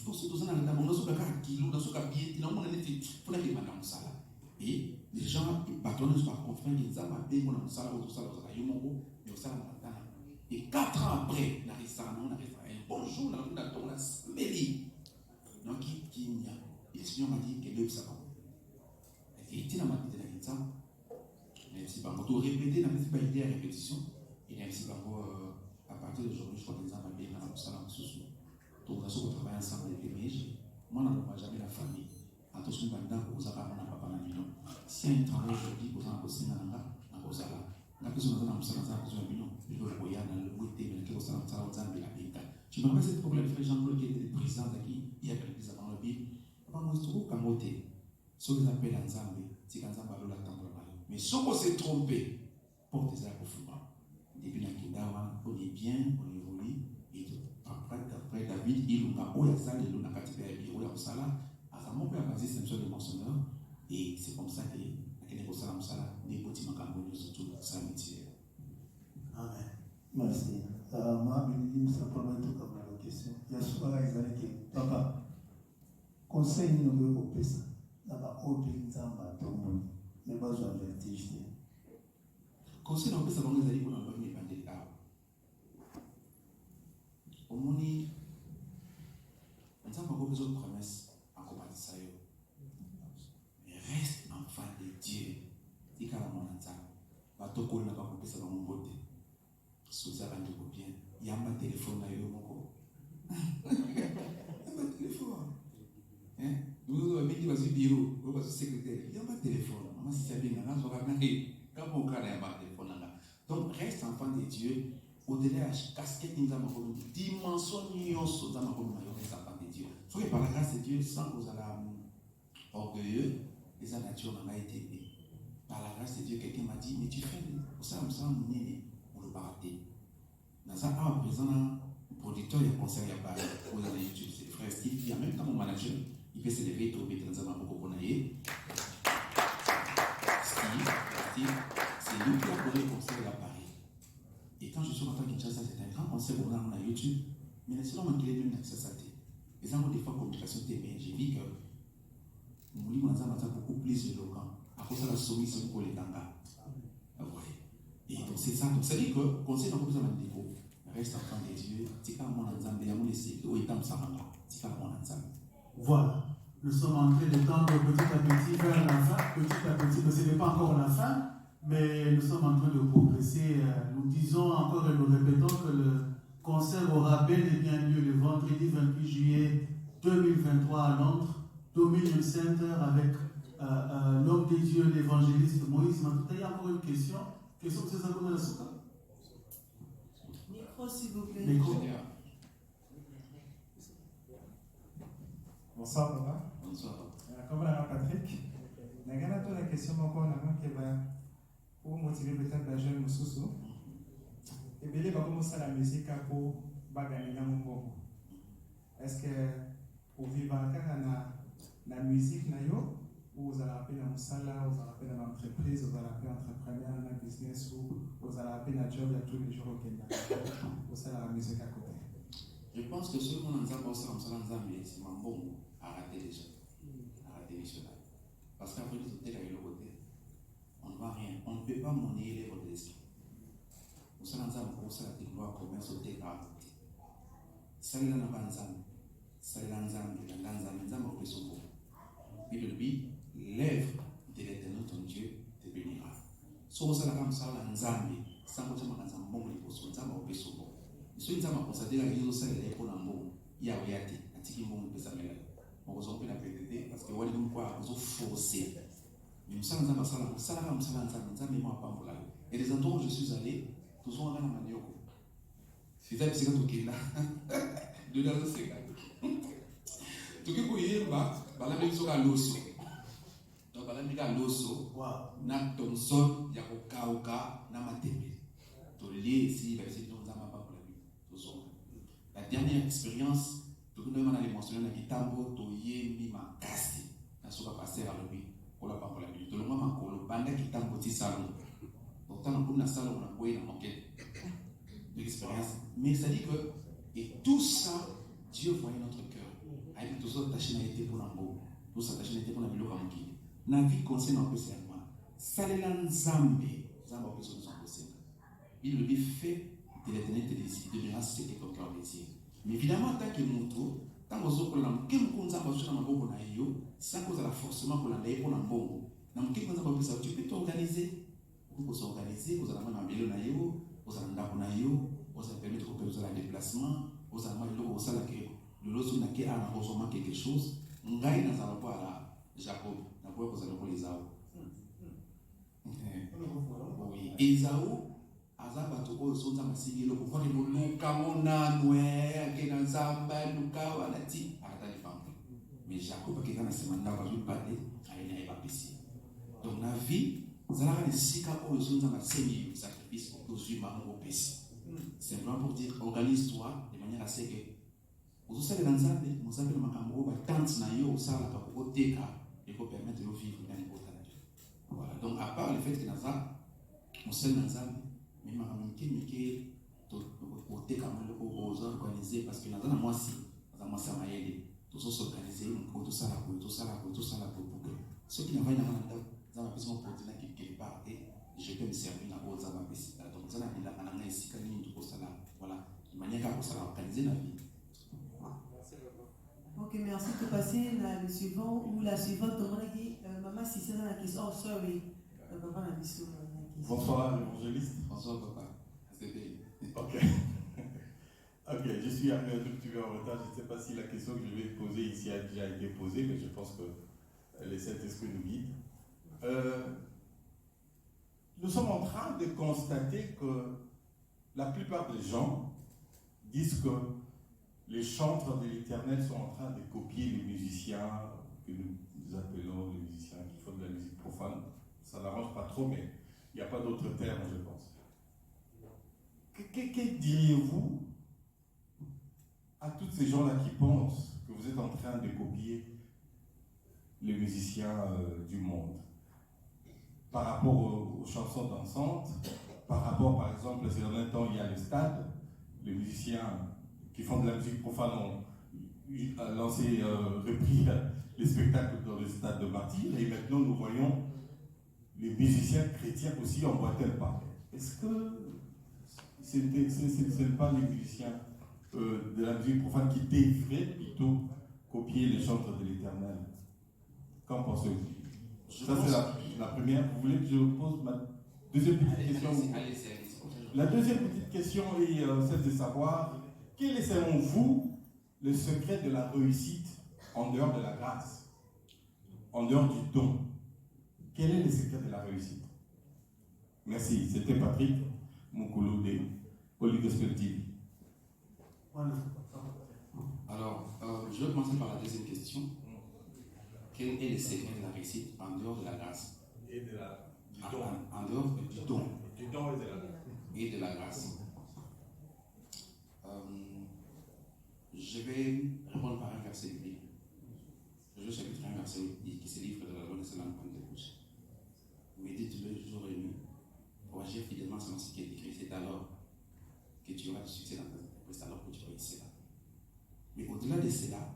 pour ce que ça n'a pas dans ce cas kilo dans ce cas bien il en a été pour la madame ça là et les gens pardonnent par confrère ils ont appelé mon ça là au ça là ça y mon mais ça là et 4 ans après la restaurant on a fait un bonjour on a tourné la smelly donc qui n'y a et le Seigneur m'a dit que le ça va et il dit dans ma tête là ça même si par contre répéter n'a pas idée à répétition et même si par à partir d'aujourd'hui je crois qu'ils ont appelé dans ça là sous donc, on travaille ensemble avec les ménages. Moi, on n'a jamais la famille. Attention, on va vous avoir un papa maintenant. Si un travail aujourd'hui, vous avez un poste dans la cause là. La personne dans la salle de besoin de nous. Je veux le voyer dans le côté, mais qui est au sein de la salle de la Bible. Je me rappelle cette problème, frère Jean-Paul qui était le président d'ici, il y a quelques années dans la Bible. Papa, moi, je trouve qu'à monter, ce qu'ils appellent en Zambie, c'est qu'en Zambie, on l'attend pour le mal. Mais ce qu'on s'est trompé, portez-la pour foutre. Depuis la Kindawa, on est bien, on évolue. Après David, il a eu ça, il a catégorisé, il a eu ça là, à sa mort, il a basé sur le mensonge, et c'est comme ça que les Salam Salah, les petits macabres, surtout, ça métier. Amen. Merci. Moi, je me suis simplement tout comme la question. Il y a souvent des années que, papa, conseil nous au PESA, là-bas, au Bénizamba, tout le monde, mais pas de vertige. Conseil nous au PESA, on les a dit qu'on a besoin de prendre des cas. Au moni, on n'a pas besoin de promesses en combattant ça. Mais reste enfant de Dieu. Dis qu'à la montagne, bateau qu'on n'a pas coupé ça dans mon côté. Sous ça, quand tu bien, il y a un téléphone là, il y a un téléphone. Nous avons mis dans le bureau, nous avons secrétaire. Il y a un téléphone. Maman, si c'est bien, on va regarder. Quand on regarde, il y a un téléphone là. Donc, reste enfant de Dieu. Au-delà de la casquette, nous avons une dimension nous avons reste enfant de Dieu. Il faut que par la grâce de Dieu, sans que vous allez orgueilleux, les nature n'a pas été née. Par la grâce de Dieu, quelqu'un m'a dit, mais tu fais ça, mon nez, on le baraté. Dans un an présent, le producteur, il y a un conseil à Paris, vous allez YouTube, c'est frère Steve, il y a même temps mon manager, il peut se lever, tomber dans un an pour qu'on aille. Steve, c'est lui qui a donné le conseil à Paris. Et quand je suis rentré à Kinshasa, c'était un grand conseil pour on a YouTube, mais c'est seulement qu'il est même accès à ça. Les gens ont des fois communication TV, j'ai vu que mon livre a beaucoup plus éloquent. À cause de la soumission pour les tangas. Et donc c'est ça. Donc c'est-à-dire que le conseil n'a pas besoin de déco. Reste enfant de Dieu. C'est pas mon ensemble. Il y a mon essai. Où est-ce que ça va? C'est pas mon ensemble. Voilà. Nous sommes en train de tendre petit à petit vers la fin. Petit à petit, mais ce n'est pas encore la fin. Mais nous sommes en train de progresser. Nous disons encore et nous répétons que le concert aura bel et bien lieu le vendredi 28 juillet 2023 à Londres, Dominion Center, avec l'homme de Dieu, l'évangéliste Moïse Matouta. Il y a encore une question. Question de César Kouna Souka. Micro, s'il vous plaît. Micro. Bonsoir, papa. Bonsoir. Comme l'a Patrick, la question pour motiver peut-être la jeune Moussoussou. Et bien, il va commencer la musique pour gagner dans mon bon. Est-ce que pour vivre la musique, ou vous allez appeler la Moussala, vous allez appeler l'entreprise, vous allez appeler l'entrepreneur, la business, ou vous allez appeler la job tous les jours au Kenya. Vous allez la musique à côté. Je pense que ce qu'on a dit, c'est un bon arrêter les gens. Arrêter les gens. Parce qu'après, les hôtels avec le côté, on ne voit rien. On ne peut pas monnayer les modestes. Vous allez pour ça, la gloire commerce au thé à côté. Ça, il y a un banzam. Ça, il y a un banzam. Il y a un banzam au Pessoco. Bible dit, l'œuvre de l'Éternel ton Dieu te bénira. So ça la comme ça la nzambe, ça mo tama kanza mbongo liposo nzamba opeso bo. So nzamba constater la lizo ça les pour nambo, ya oyate, atiki mbongo pesa mela. On va la PDT parce que wali quoi on forcer. Mais ça nzamba ça la comme ça nzambe moi pas pour là. Et les endroits où je suis allé, tous ont un manioko. C'est ça que c'est quand tu es là. De là c'est là. Tu que koyeba, bala biso ka loso. Donc bala mika loso. Na tonson ya kokauka na matembe. To lié ici, ben c'est dans zama pas pour la vie. Tous la dernière expérience, tout le monde a mentionné na kitambo to yé mi makasi. Na soka passer à lui. Pour la pas pour la vie. Tout le monde m'a kolo banda kitambo ti salon. Pourtant on a salon on a boyé na moquette. De l'expérience. Mais ça dit que et tout ça Dieu voyait notre cœur. Avec tout ça, attaché n'a été pour l'amour. Tout ça, attaché n'a été pour la biloka moki. Na vie concerne un peu c'est moi. Salela nzambe. Nzambe peut se nous en poser. Il le fait de l'Éternel te décide de bien ce que ton cœur désire. Mais évidemment, tant que moto, tant que vous avez quel nzambe sur la maboko na yo, sans cause la forcément pour la ndaye pour la mbongo. Na mkeke nzambe peut tu peux t'organiser. Vous pouvez s'organiser, vous allez même améliorer na yo, vous allez ndako na yo, vous allez permettre de faire des déplacements, vous allez même le ça la que le loso n'a qu'à en quelque chose. Ngai na zala kwa la Jacob, na kwa vous allez pour Esau. Oui, Esau azaba to ko so nzamba sigelo ko fa mo luka mona nwe akena nzamba luka wala ti akata ni famille. Mais Jacob qui kana semanda ba ju pate aina eba pesi. Donc la vie zala ni sika ko so nzamba semi sacrifice ko to ma mo pesi. C'est vraiment pour dire organise-toi de manière à ce que vous savez dans ça, vous avez le makambo, vous tente na yo, ça la pour teka et pour permettre de vivre dans le côté naturel. Voilà. Donc à part le fait que dans ça, on sait dans ça, mais makambo qui pour teka on peut organiser parce que dans ça moi si, dans moi ça m'a aidé. Tout ça s'organiser, on peut tout ça là pour que ceux qui n'ont pas dans la personne pour dire quelque part et je peux me servir dans autre ça va passer. Donc ça là on a ici quand même tout ça là. Voilà. De manière à ça organiser la vie. Ok, merci de passer le suivant ou la suivante. Maman, si c'est dans la question. Oh, sorry. Papa, la question. Bonsoir, l'évangéliste. Bonsoir, papa. Ok. Ok, je suis arrivé un tout petit peu en retard. Je ne sais pas si la question que je vais poser ici a déjà été posée, mais je pense que les Saint-Esprit nous guident. Nous sommes en train de constater que la plupart des gens disent que les chantres de l'Éternel sont en train de copier les musiciens que nous appelons les musiciens qui font de la musique profane. Ça n'arrange pas trop, mais il n'y a pas d'autre terme, je pense. Que diriez-vous à tous ces gens-là qui pensent que vous êtes en train de copier les musiciens du monde par rapport aux chansons dansantes, par rapport, par exemple, ces derniers temps, il y a le stade, les musiciens qui font de la musique profane ont lancé, repris les spectacles dans le stade de Martyrs, et maintenant nous voyons les musiciens chrétiens aussi en boîte le pas. Est-ce que ce n'est pas les musiciens de la musique profane qui devraient plutôt copier les chantres de l'Éternel? Qu'en pensez-vous? Ça c'est la première. Vous voulez que je vous pose ma deuxième petite question? La deuxième petite question est celle de savoir quel est selon vous le secret de la réussite en dehors de la grâce, en dehors du don? Quel est le secret de la réussite? Merci. C'était Patrick Moukoulou de Polygospel TV. Alors, je vais commencer par la deuxième question. Quel est le secret de la réussite en dehors de la grâce? Et du don. En dehors du don. Du don et de la grâce. Et de la grâce. Je vais répondre par un verset biblique. Je chapitre un verset qui se livre de la loi de Salam Pentecôte. Médite-le jour et nuit pour agir fidèlement selon ce qui est écrit. C'est alors que tu auras du succès dans ta vie. C'est alors que tu réussiras. Mais au-delà de cela,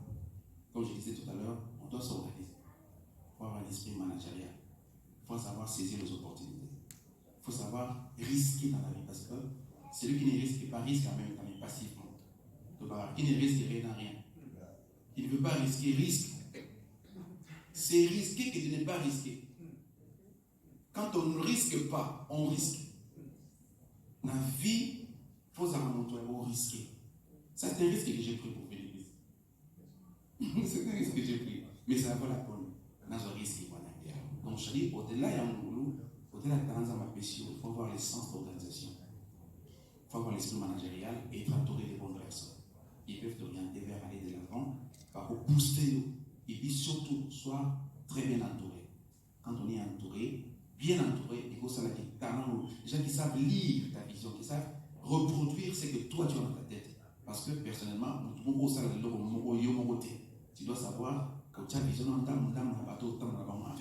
comme je disais tout à l'heure, on doit s'organiser. Il faut avoir un esprit managérial. Il faut savoir saisir les opportunités. Il faut savoir risquer dans la vie. Parce que celui qui ne risque pas risque en même temps, mais passivement. Qui ne risque rien à rien. Qui ne veut pas risquer, risque. c'est risqué que de ne pas risquer. Quand on ne risque pas, on risque. La vie, il faut savoir risquer. Ça, c'est un risque que j'ai pris pour faire l'église. C'est un risque que j'ai pris. Mais ça vaut la peine. Dans un risque, donc je dis, au-delà, il y a un boulot, au-delà de ma passion, il faut avoir l'essence d'organisation. Il faut avoir l'esprit managérial et être entouré des bonnes personnes. Ils peuvent t'orienter vers aller de l'avant, pour booster. Et puis surtout, sois très bien entouré. Quand on est entouré, bien entouré, il faut savoir qu'il y a des gens qui savent lire ta vision, qui savent reproduire ce que toi tu as dans ta tête. Parce que personnellement, tu dois savoir que tu as vision en termes de bateau,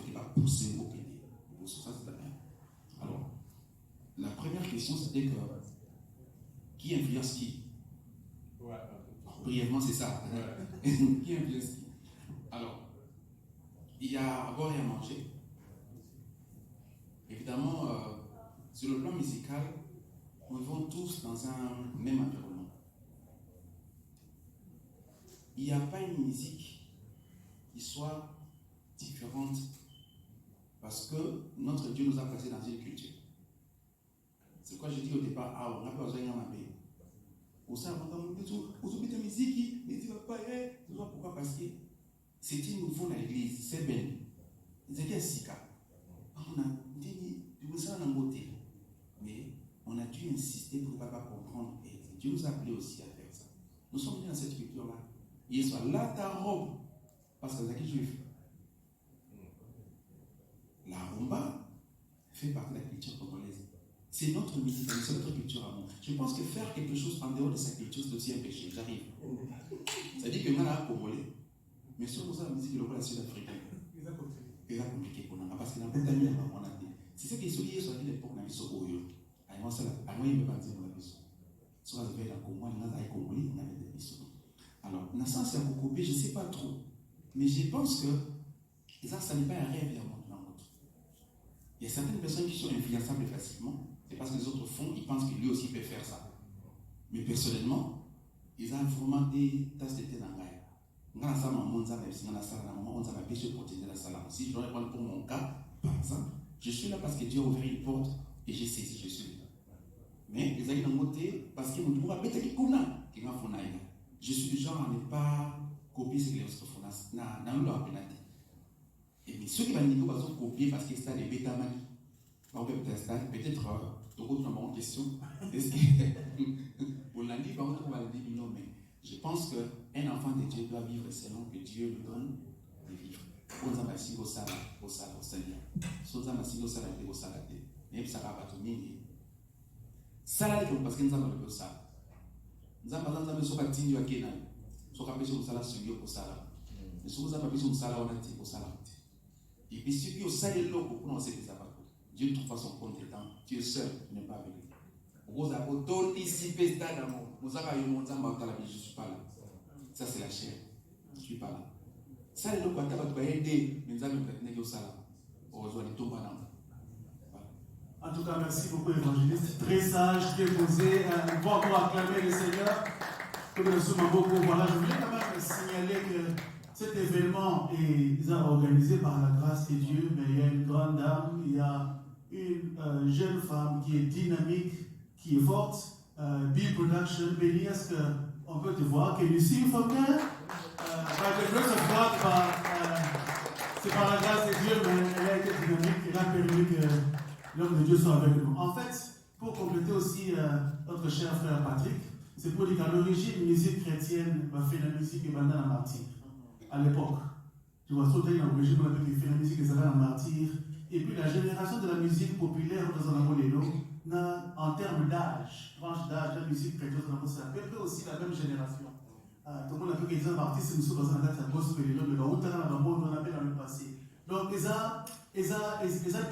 qui va pousser au pays. Ça, c'est bien. Alors, la première question, c'était que qui influence qui? Ouais. Brièvement, c'est ça. Ouais. Qui influence qui? Alors, il y a à boire et à manger. Évidemment, sur le plan musical, nous vivons tous dans un même environnement. Il n'y a pas une musique qui soit différente parce que notre Dieu nous a placés dans une culture. C'est quoi je dis au départ, on n'a pas besoin d'un paix. Au sein, on oublie ta musique, mais tu ne vas pas y pourquoi? Parce que c'est une nouveau dans l'église, c'est bien. C'est qu'un sika. On a dit, mais on a dû insister pour ne pas comprendre. Et Dieu nous a appelés aussi à faire ça. Nous sommes venus dans cette culture-là. Il soit là ta robe, parce que c'est qui juif. La rumba fait partie de la culture congolaise. C'est notre musique, c'est notre culture à nous. Je pense que faire quelque chose en dehors de sa culture, c'est aussi un péché. J'arrive. Ça dit que moi, là, congolais, mais si on usa la musique de la sud-africaine, c'est compliqué pour nous. Parce que dans le temps, on a dit, c'est ce qui est souligné sur l'époque, on a vu ce Oyo. Alors, il ne peut pas dire qu'on a vu ça. Soit on a vu la Congo, on a vu Congolais, on a vu des bisous. Alors, dans le sens, il y a beaucoup copié, je ne sais pas trop. Mais je pense que ça n'est pas un rêve d'un monde dans l'autre. Il y a certaines personnes qui sont influençables facilement. C'est parce que les autres font, ils pensent que lui aussi peut faire ça. Mais personnellement, ils ont vraiment des tasses de thé dans la si je dois répondre pour mon cas, par exemple, je suis là parce que Dieu a ouvert une porte et j'ai saisi, je suis là. Mais les amis d'un côté, parce que je suis du genre à ne pas copier ce que les autres font. Et puis ceux qui vont dire qu'ils copier parce que c'est des bêta-mani. Peut-être, on a une question. Est-ce que on l'a dit, par contre, on va le dire, non, mais je pense qu'un enfant de Dieu doit vivre selon que Dieu lui donne de vivre. On a massi au sala, au sala, au sala. Son a massi au sala, au sala. Même ça va pas tout miner. Sala, parce que nous avons le sala. Nous avons besoin de continuer à Kenya. Nous avons besoin de sala sur le sala. Nous avons besoin de sala, on a dit au sala. Et puis, ceux qui ont salé l'eau, pour nous, c'est que ça va. Dieu trouve son compte étant. Dieu seul n'est pas avec lui. Vous avez anticipé ça d'amour. Vous avez eu mon temps, je ne suis pas là. Ça, c'est la chair. Je ne suis pas là. Ça, les gens qui ont aidé, mais nous avons fait que ça là. Heureusement, les tombes en tout cas, merci beaucoup, évangéliste. Très sage, très posé. On va encore acclamer le Seigneur. Comme le sommes beaucoup. Voilà, je voulais quand même signaler que cet événement est organisé par la grâce de Dieu, mais il y a une grande dame, il y a une jeune femme qui est dynamique, qui est forte. Bill Production, Béni, est-ce qu'on peut te voir? Can you see you from there? By the grace of God, c'est par la grâce de Dieu, mais elle a été dynamique, elle a permis que l'homme de Dieu soit avec nous. En fait, pour compléter aussi notre cher frère Patrick, c'est pour dire qu'à l'origine, musique chrétienne va faire la musique et va dans la martyre. À l'époque, tu vois, sauter dans l'origine, on a fait la musique et ça va dans la martyre. Et puis la génération de la musique populaire dans un amolélo, en termes d'âge, tranche d'âge, la musique chrétienne, c'est à peu près aussi la même génération. Tout le monde a pu qu'ils ont artistes, nous sommes dans un date à gospel, mais on appelle dans le passé. Donc, c'est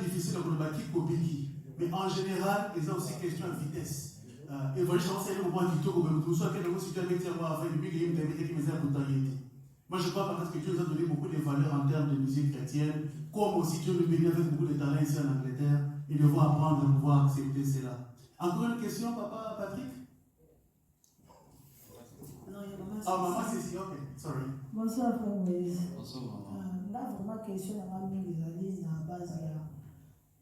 difficile de bâtir copie. Mais en général, ils ont aussi question de vitesse. Et voilà, je pense que c'est le moment qui tourne, tout ça, que nous sommes avec avoir fait depuis qu'il y a des qui me pour moi, je crois parce que Dieu nous a donné beaucoup de valeurs en termes de musique chrétienne, comme aussi Dieu nous bénit avec beaucoup de talents ici en Angleterre, et nous devons apprendre à pouvoir accepter cela. Encore une question, papa Patrick? Non, il y a maman. Ah, maman, c'est ici, ok, sorry. Bonsoir, frère Moïse. Bonsoir, maman. Là, vraiment, question de la famille, les à base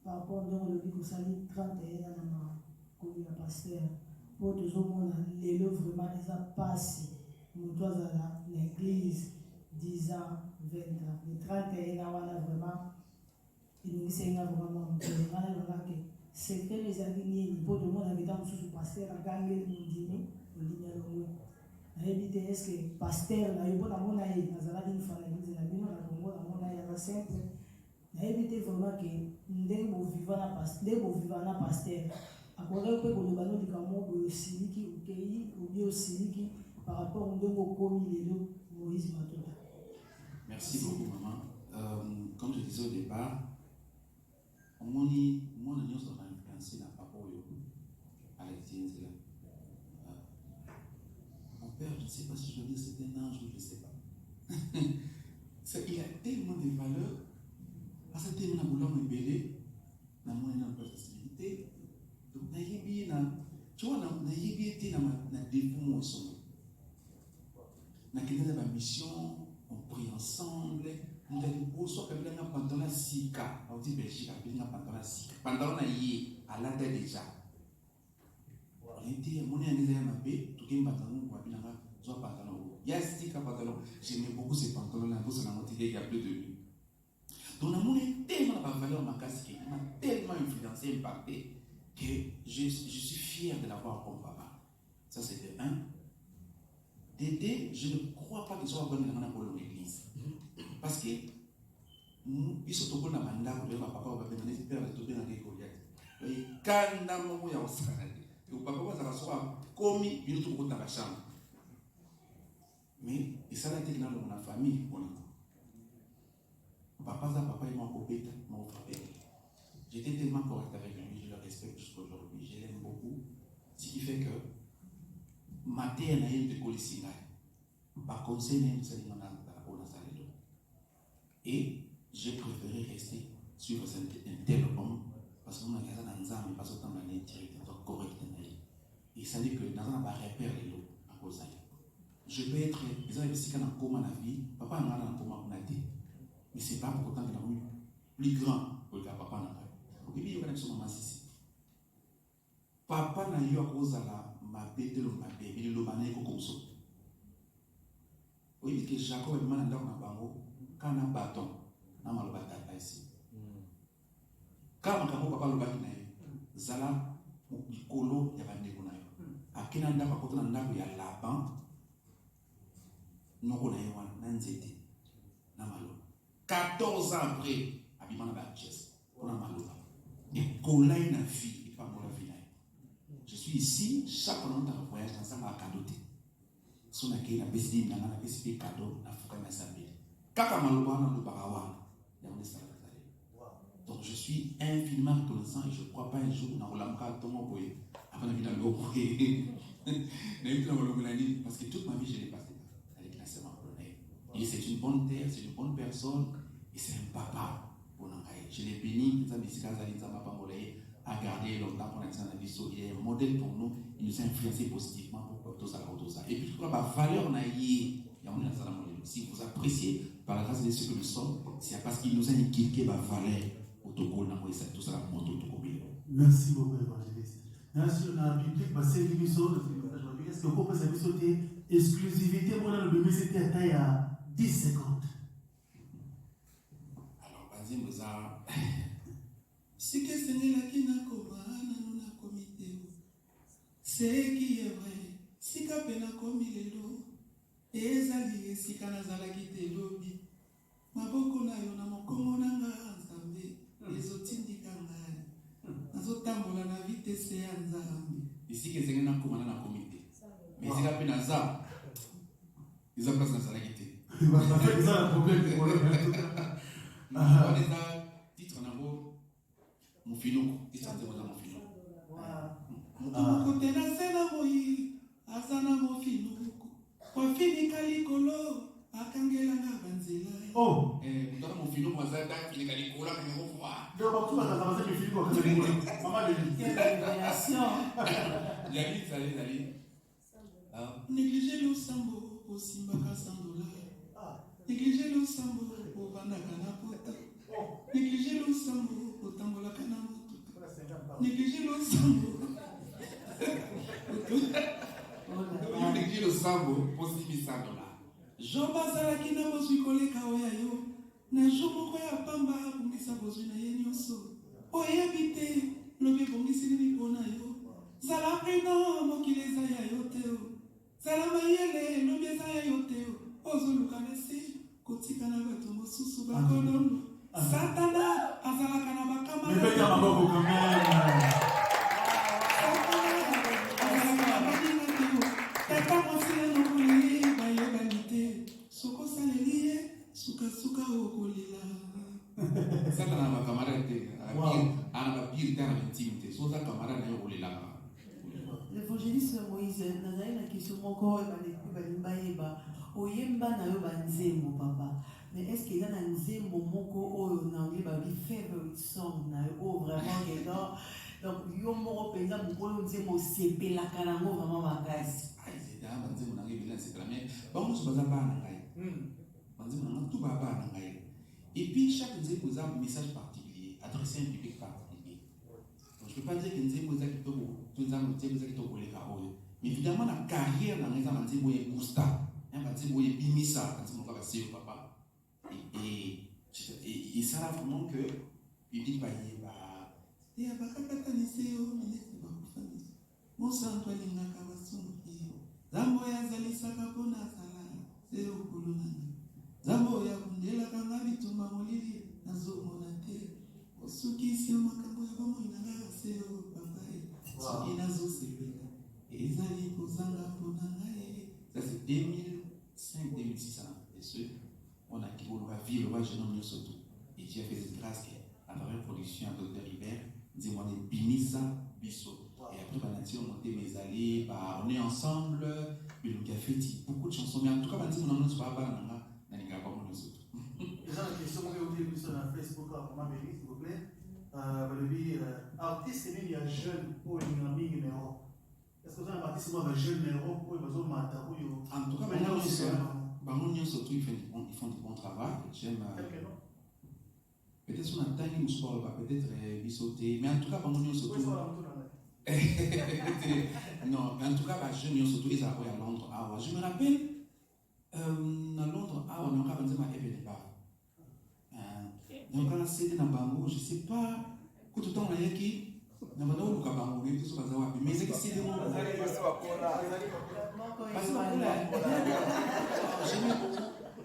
par rapport à l'objet que ça dit 31 ans, comme il y a pasteur, pour tout le monde, les lots vraiment, ils ont passé. Nous, à l'église, 10 ans, 20 ans. Les 31 ans, on a vraiment, ils nous disent vraiment, c'est que les amis, pour tout le monde, habitant sous pasteur, à gagner le dîner, au dîner au moins. Éviter est-ce que pasteur na yo na mona ye na zala din fana ni na bino na bongo na mona ye na simple na éviter vraiment que ndenge bo vivant na pasteur akoka pe ko lobano likamo bo siliki ukei ou bien siliki par rapport au ndongo komi lelo Moïse Matuta. Merci beaucoup maman. Comme je disais au départ, mon ami on a influencé na papa yo à la là. Mon père, je ne sais pas si je veux dire c'est un ange ou je ne sais pas. Il a tellement de valeurs. À ce thème, on a voulu belé, on a une possibilité. Donc, on a yébi tu vois, on a yébi été dans la dévouement au sommet. On a quitté la mission, on prie ensemble. On a dit, pour soi, quand on a pendant la sika, on dit Belgique, on a pendant la sika. Pendant on a yé, à la tête déjà. On était, on est en Israël, on a fait, tout le monde a pantalon. Il y a stika pantalon. J'aimais beaucoup ces pantalons-là, parce qu'on a monté il y a plus de lui. Donc, on a tellement de valeur ma casquette, on m'a tellement influencé, impacté, que je suis fier de l'avoir comme papa. Ça, c'était un. D'aider, je ne crois pas que ce soit bon pour l'église. Parce que, ils sont au bout de la mandat, papa va venir, père va tomber dans les Goliath. Quand on a un moment, il y a un salade. Et papa va se faire comme il est dans la chambre. Mais ça a été dans la famille. Papa et moi, m'ont frappé. J'étais tellement correct avec lui, je le respecte jusqu'à aujourd'hui, je l'aime beaucoup. Ce qui fait que ma terre n'a eu de colisina. Par conseil, même ça dit et j'ai préféré rester sur un tel homme parce qu'on a gardé dans les armes, parce qu'on a un territoire correct. Et ça dit que dans un repère les lots à cause d'elle. Je peux être, les gens qui sont en coma dans la vie, papa n'a pas en coma pour naître. Mais c'est pas pour autant qu'il a eu plus grand que le papa n'a pas. Et puis il y a une chose ici. Papa n'a eu à cause de ma bête, mais le mané comme ça. Oui, que Jacob est mal dans le bango, quand on a un bâton, on a mal bâton ici. Quand on a papa le bâton, Zala, Mikolo, il y a un dégoût. À quel endroit, quand on a un lapin, nous connaissons un nzete, namalo. 14 ans après, abimana baptiste, on a malo. Et collègue na vie, et pas pour la vie. Je suis ici, chaque fois dans un voyage, dans un cadeauté. Si on a qui la bésidine, on a bésidine cadeau, on a fouca na sabé. Kaka maloba na lubarawa, il y a un escalade. Donc je suis infiniment reconnaissant et je ne crois pas un jour dans le cas de mon boy. Avant la vie dans le parce que toute ma vie je l'ai passée avec la semaine. Et c'est une bonne terre, c'est une bonne personne et c'est un papa. Je l'ai béni, à garder longtemps pour l'instant la vie. Il est un modèle pour nous, il nous a influencé positivement pour tout ça. Et puis tout la valeur, si vous appréciez par la grâce de ce que nous sommes, c'est parce qu'il nous a inculqué la valeur au Togo, tout ça, la moto au Togo. Merci beaucoup, évangéliste. Merci, on a un public, c'est l'émission, est-ce que vous pouvez savoir exclusivité, moi, le bébé, c'était à taille à 10 secondes. Alors, vas-y, Moussa. Si que c'est là qui n'a pas comité, c'est qui est vrai, si que pena commis les lots, et zali, si kanazala qui te lobby, ma boko na yo na mokongo na nga nzambe, les otindika ngai, nazotambola na vitesse ya nzambe. Ici que c'est na komana na comité. Mais si que pena za, ils ont place na zala qui te. Il va faire ça un problème pour le on est à titre en haut, mon filou, titre en haut, mon filou. Mon côté na sena moi, azana mon filou. Kwa fini kalikolo, akangela nga banzela. Oh! Mutana mon filou, moi ça date, fini kalikola, mais on voit. Donc, partout, on a avancé le film pour que c'est maman de lui. Quelle révélation! Yali, allez. Négligez le sambo, au simbaka $100. Négligez le sambo, ovandaka na pota néglige losambo otambolaka na motuka néglige losambo néglige losambo posimisanola Jean bazalaki na bozwi koleka oya yo na jour moko ya pamba abongisa bozwi na ye nyonso oyebi te lobi ebongisi nini mpona yo zala prudent mokili eza ya yo te o zala mayele lobi eza ya yo te o ozoluka na se kotika na bato mosusu bakolondo satana azalaka na bakama Mepeka maboko quand même. azalaka na baninga te o tata mosila nokoli ye bayebani te sokosaleli ye sukasuka okolela satana na bacamarade te ana bapire te ana intime te soza camarade na ye okolelaka. L'évangéliste Moïse, nazali na question moko balimba yeba oyemba na yo banzembo papa, mais est-ce qu'il y a un nzembo moko oyo na ngi ba favorite song na yo o vraiment que donc yo moko penza mokolo nzembo sepelaka nango vraiment makasi ai da banzembo na ngi bila sepela mais bango so baza bana ngai banzembo na tout baba na ngai et puis chaque nzembo a un message particulier adressé à un public particulier. Donc je peux pas dire que nzembo za kitoko tunza nzembo za kitoko le kaoyo mais évidemment la carrière na ngai nzembo ya booster nzembo ya bimisa nzembo ka basio papa et ça là vraiment que public ba yeba et abakakata niseo ministre ba kufanya mosanto alingaka basonki zambo ya zalisaka pona sala seo kulunani zambo ya kundelaka nga bitumba molili nazomona te osukisi makambo ya bomoi na nga seo papai soki nazosepela ezali kozanga mpona ngai. Ça c'est 2005-2006 et ce on a qui va vivre le jeune homme surtout et Dieu a fait cette grâce à travers production à Dr Hibert dis-moi des binisa biso et après par nature on montait mes allées on est ensemble et le café dit beaucoup de chansons mais en tout cas on dit mon nom soit pas na ninga pas mon surtout. Déjà la question que vous avez sur la Facebook à Maman Béli s'il vous plaît le artiste il y a jeune pour une amie numéro est-ce que vous avez un artiste moi jeune numéro pour les besoins mata ou en tout cas Bango surtout ils font du bon travail. J'aime. Peut-être qu'on a tani mousport pas peut-être bisoté, mais en tout cas Bango surtout. Non, mais en tout cas jeune surtout ils arrivent à Londres. Ah, je me rappelle à Londres on a organisé ma événement pas. Donc on a cédé dans Bango, je sais pas tout le temps on a qui na Bango ka Bango mais tout ça va wapi mais c'est que c'est des parce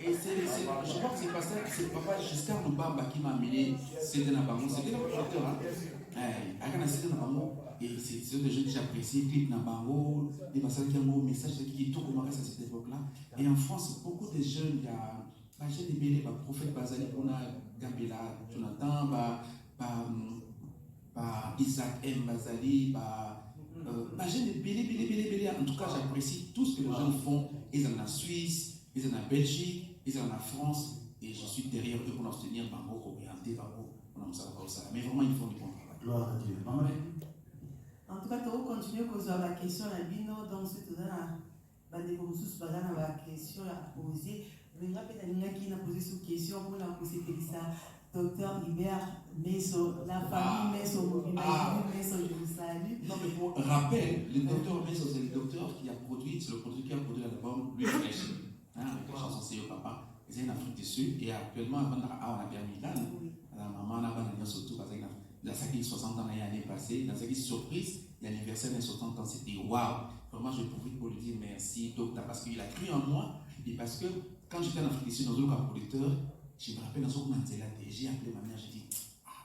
et je crois que c'est pas ça, c'est papa Giscard Lubamba qui m'a amené c'était dans Bango, c'était le producteur et c'est des jeunes que j'apprécie, clip dans Bango, des passages qui ont un message qui tout comment ça à cette époque-là. Et en France, beaucoup de jeunes, il y a J'ai des bébés, prophète Bazali, on a Gambela, Jonathan, Isaac M. Bazali, j'ai des bébés, en tout cas j'apprécie tout ce que les jeunes font. Ils sont en Suisse, ils sont en Belgique, ils sont en France, et je suis derrière eux pour leur soutenir, orienter, mais vraiment ils font du bon travail. Gloire à Dieu. En tout cas, tu vas continuer à poser la question à Bino, donc c'est tout ça. La question à poser. Je me rappelle qu'il a posé cette question pour la poser ça. Docteur Hibert Messo, la famille Messo, Messo, je vous salue. Non, mais pour rappel, le docteur Messo, c'est le docteur qui a produit, c'est le producteur qui a produit l'album Louis Fresh, avec la chanson C'est Papa. C'est en Afrique du Sud, et actuellement, on a bien Milan. La maman a surtout parce qu'il a 60 ans l'année passée, dans sa surprise, l'anniversaire de 60 ans, c'était waouh! Vraiment, je profite pour lui dire merci, docteur, parce qu'il a cru en moi, et parce que quand j'étais en Afrique du Sud, dans un producteur, je me rappelle dans son mantelate, j'ai appelé ma mère, j'ai dit,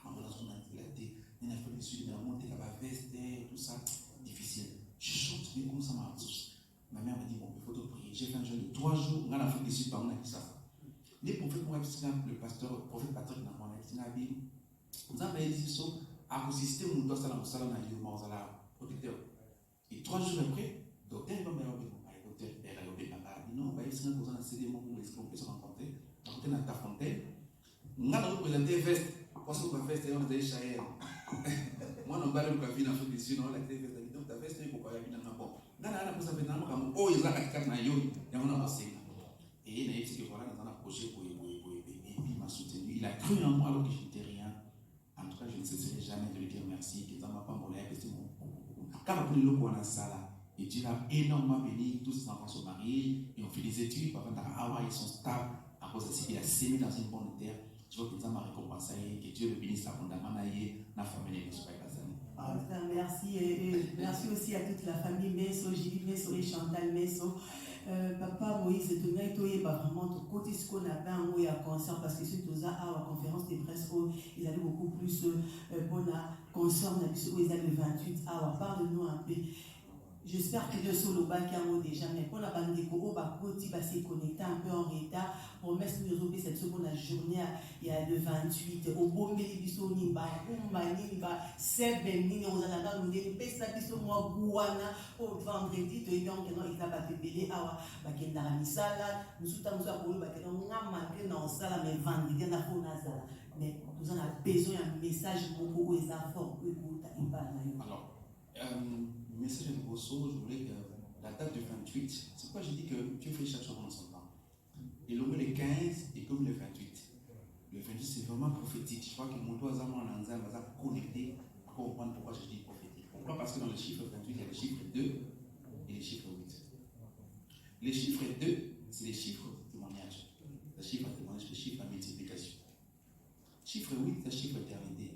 maman, dans son mantelate, en Afrique du Sud, il a monté la veste, tout ça, difficile. Je chante, mais comment ça marche? Ma mère m'a dit, bon, il faut te prier. J'ai fait un jeûne de 3 jours, en Afrique du Sud, par on a dit ça. Les prophètes, le pasteur, le prophète Patrick, dans mon Bible, nous avons dit ça, à cause du système, nous devons faire un protecteur. Et 3 jours après, docteur, il va me dire, docteur, il non, il y a un CD pour qu'on puisse rencontrer. Rencontrer dans ta fontaine. Nous avons présenté veste, parce que la veste, on a déjà chahé. Moi, on va aller au dans l'Afrique du Sud, on a été veste, donc ta veste, il faut pas y aller dans la bombe. Dans la pose avec un mot, oh, il y a un carte na yo, il y a un passé. Et il y a un petit voilà, dans un projet pour et puis ma il a cru en moi alors que je n'étais rien. En tout cas, je ne cesserai jamais de lui dire merci. Que ça m'a pas molé, que c'est mon. Quand on a la salle, et Dieu l'a énormément béni, tous ses enfants sont mariés, et ont fait des études, par contre, ils sont stables, à cause de ce qu'il a sémé dans une bonne terre. Je veux que ça m'a récompensé, que Dieu le bénisse abondamment, la famille ne soit pas. Merci, et merci aussi à toute la famille Messo, Gilles Messo et Chantal Messo. Papa Moïse, tu n'as pas vraiment ton côté ce qu'on a fait en moyen concert parce que c'est tout ça à la conférence des presse où ils allaient beaucoup plus bon à concert où ils allaient le 28. Alors parle-nous un peu. J'espère que le solo bac a déjà, mais pour la bande de Koro, il va se connecter un peu en retard pour mettre nous cette seconde journée, il y a le 28. Au bon Mélibiso, Nimba, Nimba, Sebeni, on a la dame, on pesa biso moi, Gouana, au vendredi, tu es donc, il a battu belé, awa, bakenda la misala, nous sommes pour le bakenda, on a manqué dans ça, mais vendredi, on a fait Nazala. Mais nous avons besoin d'un message pour les efforts, alors, message de Grosso, je voulais que la date du 28, c'est pourquoi j'ai dit que Dieu fait chaque chose dans son temps. Et le 15 est comme le 28. Le 28, c'est vraiment prophétique. Je crois que mon doigt en Anza va connecter pour comprendre pourquoi je dis prophétique. Pourquoi? Parce que dans le chiffre 28, il y a le chiffre 2 et le chiffre 8. Les chiffres 2, c'est les chiffres de témoignage. Le chiffre à témoignage, le chiffre à multiplication. Chiffre 8, c'est le chiffre d'éternité.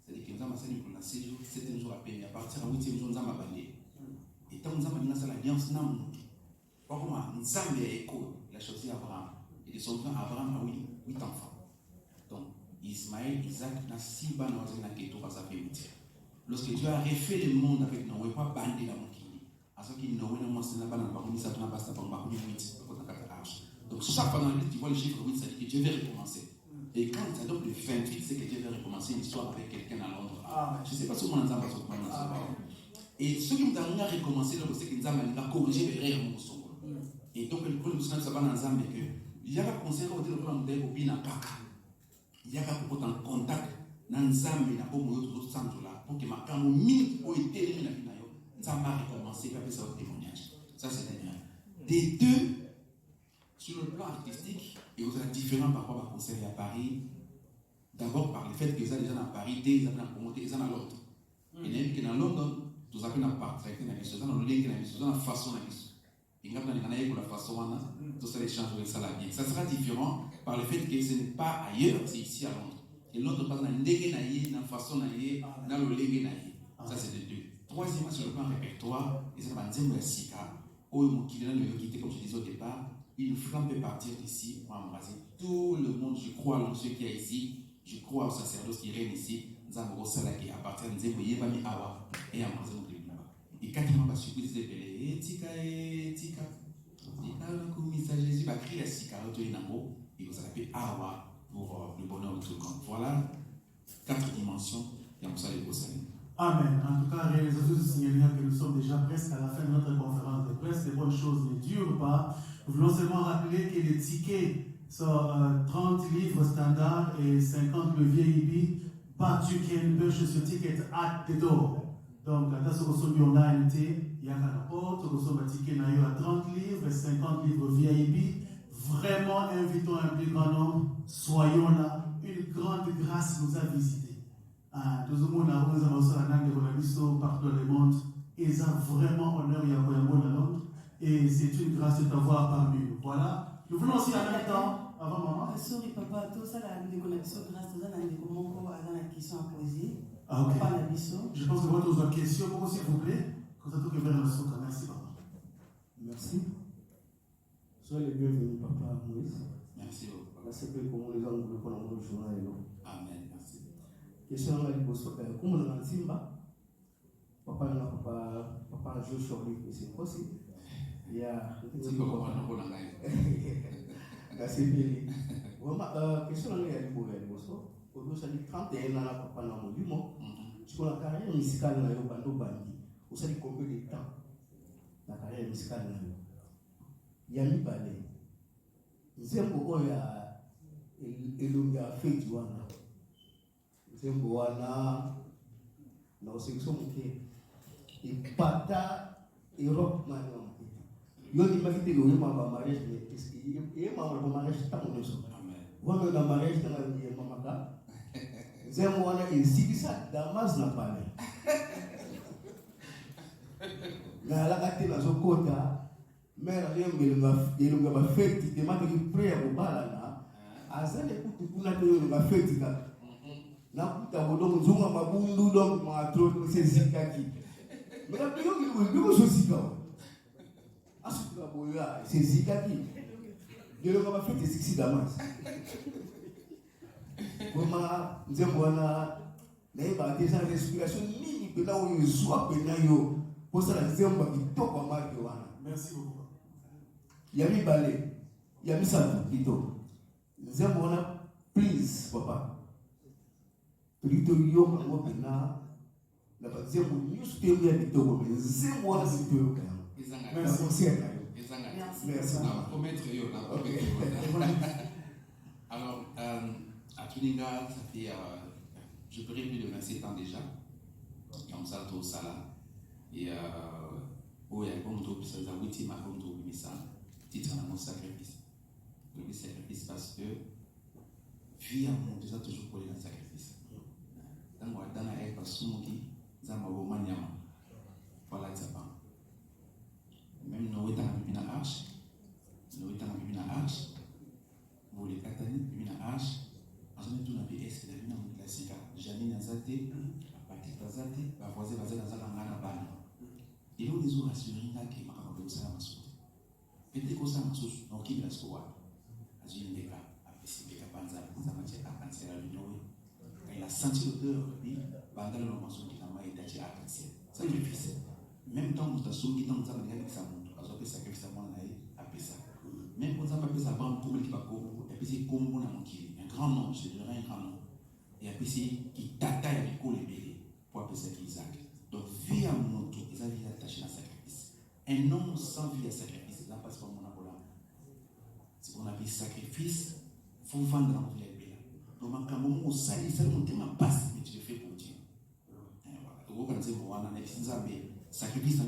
C'est-à-dire que nous avons enseigné pour la 7 jours, 7e jour à paix, à partir du 8e jour, nous avons abandonné. Et tant que nous avons dit l'alliance, nous avons dit, nous avons écho, il a choisi Abraham. Et de son frère Abraham a 8 enfants. Donc, Ismaël, Isaac, n'a 6 bandes dans Keto, parce que ça fait 8. Lorsque Dieu a refait le monde avec Noé, pas bandé la moquille. À ce qu'il Noé n'a pas dans le parcours, ça n'a pas dans le parcours 8, donc chaque fois dans la Bible, tu vois le chiffre 8, ça dit que Dieu va recommencer. Et quand ça donne le 28, c'est que Dieu va recommencer une histoire avec quelqu'un à Londres. Je ne sais pas si on entend ce qu'on et ceux qui nous ont recommencé, c'est qu'ils ont corrigé les règles. Et donc, le problème, c'est que il y a un conseil au téléphone de Bobina Paka. Il y a un en contact dans le Zambie, dans le centre là, pour que ma caméra mine ou été éliminée, ça va recommencer, puis ça va témoignage. Ça, c'est dernier. Des deux, sur le plan artistique, et vous êtes différent par rapport à conseil à Paris. D'abord par le fait que vous êtes déjà à Paris, ils ont promoté, ils sont à Londres. Et même que dans Londres, vous avez un partenaire qui est dans le lien qui est dans la façon de et quand on est pour la façon, tout ça échange de ça là bien. Ça sera différent par le fait que ce n'est pas ailleurs, c'est ici à Londres. Et Londres passe dans le lien, dans la façon, dans le lien. Ça c'est de deux. Troisièmement, sur le plan répertoire, ils ont un deuxième Sika, où ils ont quitté, comme je disais au départ, une flamme peut partir d'ici pour embraser tout le monde. Je crois à ceux qui est ici, je crois au sacerdoce qui règne ici. Nous avons un salaire qui appartient à Nzembo Yebami Awa et embraser notre église. Et quand il m'a surpris, il s'est Tika, Tika, le Jésus va crier à Sika, et vous appelez Awa pour le bonheur de tout le monde. Voilà 4 dimensions. Et on s'allait pour Amen. En tout cas, réalisation du signalement que nous sommes déjà presque à la fin de notre conférence de presse. Les bonnes choses ne durent pas. Nous voulons seulement rappeler que les tickets sont 30 livres standard et 50 le VIP. Pas tu qui purchase your ticket at the door. Donc, à ce que vous online, il y a un rapport, vous avez un ticket à 30 livres et 50 livres VIP. Vraiment, invitons un plus grand nombre. Soyons là. Une grande grâce nous a visités. Tout le monde a reçu partout dans le monde. Ils ont vraiment honneur à Londres. Et c'est une grâce de t'avoir parmi nous. Voilà. Nous voulons aussi en même temps, avant maman. Sorry, papa, tout ça, la déconnexion grâce à la question à poser. Ah, ok. Je pense que vous avez une question, s'il vous plaît. Comme ça, tout que vers le souk. Merci, papa. Merci. Soyez les bienvenus, papa Moïse. Merci beaucoup. Merci pour les gens qui nous connaissent dans le journal. Amen. Merci. Question à la comment on a dit, papa Joshua, c'est possible. Il y a. Merci bien. Vraiment, question à la Aujourd'hui, 31 ans, papa n'a pas dit, sur la carrière musicale, on a eu bando bandi. Vous savez combien de temps la carrière musicale il y a mis balai. Zembo ya elonga fait juana. Zembo wana na osection ke et pata Europe na yo ni makite yo ma mariage mais est-ce que et ma mariage ta mon so. wana na mariage na ya mamaka nzembo wana ezikisa Damas na pale na alaka te nazokota mère yelonga bafeti temataki pre ya kobalana azali kutu kuna to yelonga feti kaka nakuta bodongo nzunga mabundu donc matro sezikaki mena biko sosika asuka boya sezikaki yelonga bafeti ezikisi Damas koma nzembo wana nayeba te eza respiration nini mpena oyo ezwa mpena yo posala nzembo kitoko amaki wana. Merci beaucoup. Ya mibale ya misato kitoko nzembo wana please papa plito yo bango mpena na banzembo nyonso te ya kitoko me nzembo wana plito yoka yango. Merci. Alors, à Tuninga, ça fait, je dirais, plus de 27 ans déjà. Comme ça, tout ça là. Et où il y a comme tout, ça a 8 ans, comme tout, mais ça, titre à mon sacrifice. Le sacrifice parce que, vie à mon déjà toujours pour les sacrifices. Dans la haine, parce que ça m'a vraiment nyama. Voilà, ça va. Même nous, étant à la arche, vous les Catani, une arche, en général, tout n'a pas été la vie classique. Jamais n'a zate, la partie zate, la voisine va zate dans la banane. Et là, les autres assurent que ma camarade de ça m'a sauté. Peut-être que ça m'a sauté, donc il a sauté. Azul n'est pas, après c'est que Panza, ça m'a dit à cancer à l'union. Il a senti l'odeur, puis, pendant le moment où il a mal été à cancer. Sacrifice. Même temps où tu as sauté, dans le temps où tu as sauté, parce que sacrifice à mon aïe, après ça. Même quand ça peut ça va comme il va et puis c'est comme on a manqué un grand nom, je dirais un grand nom. Et puis c'est qui t'attaque avec les bébés pour appeler ça Isaac. Donc vie à mon tour, ils avaient attaché à sacrifice. Un homme sans vie à sacrifice, là passe pas mon abola. Si on a vu sacrifice, il faut vendre dans vie à bébé. Donc à un moment où ça mon thème passe, mais tu le fais pour Dieu. Voilà. Donc on a dit bon, on a sacrifice.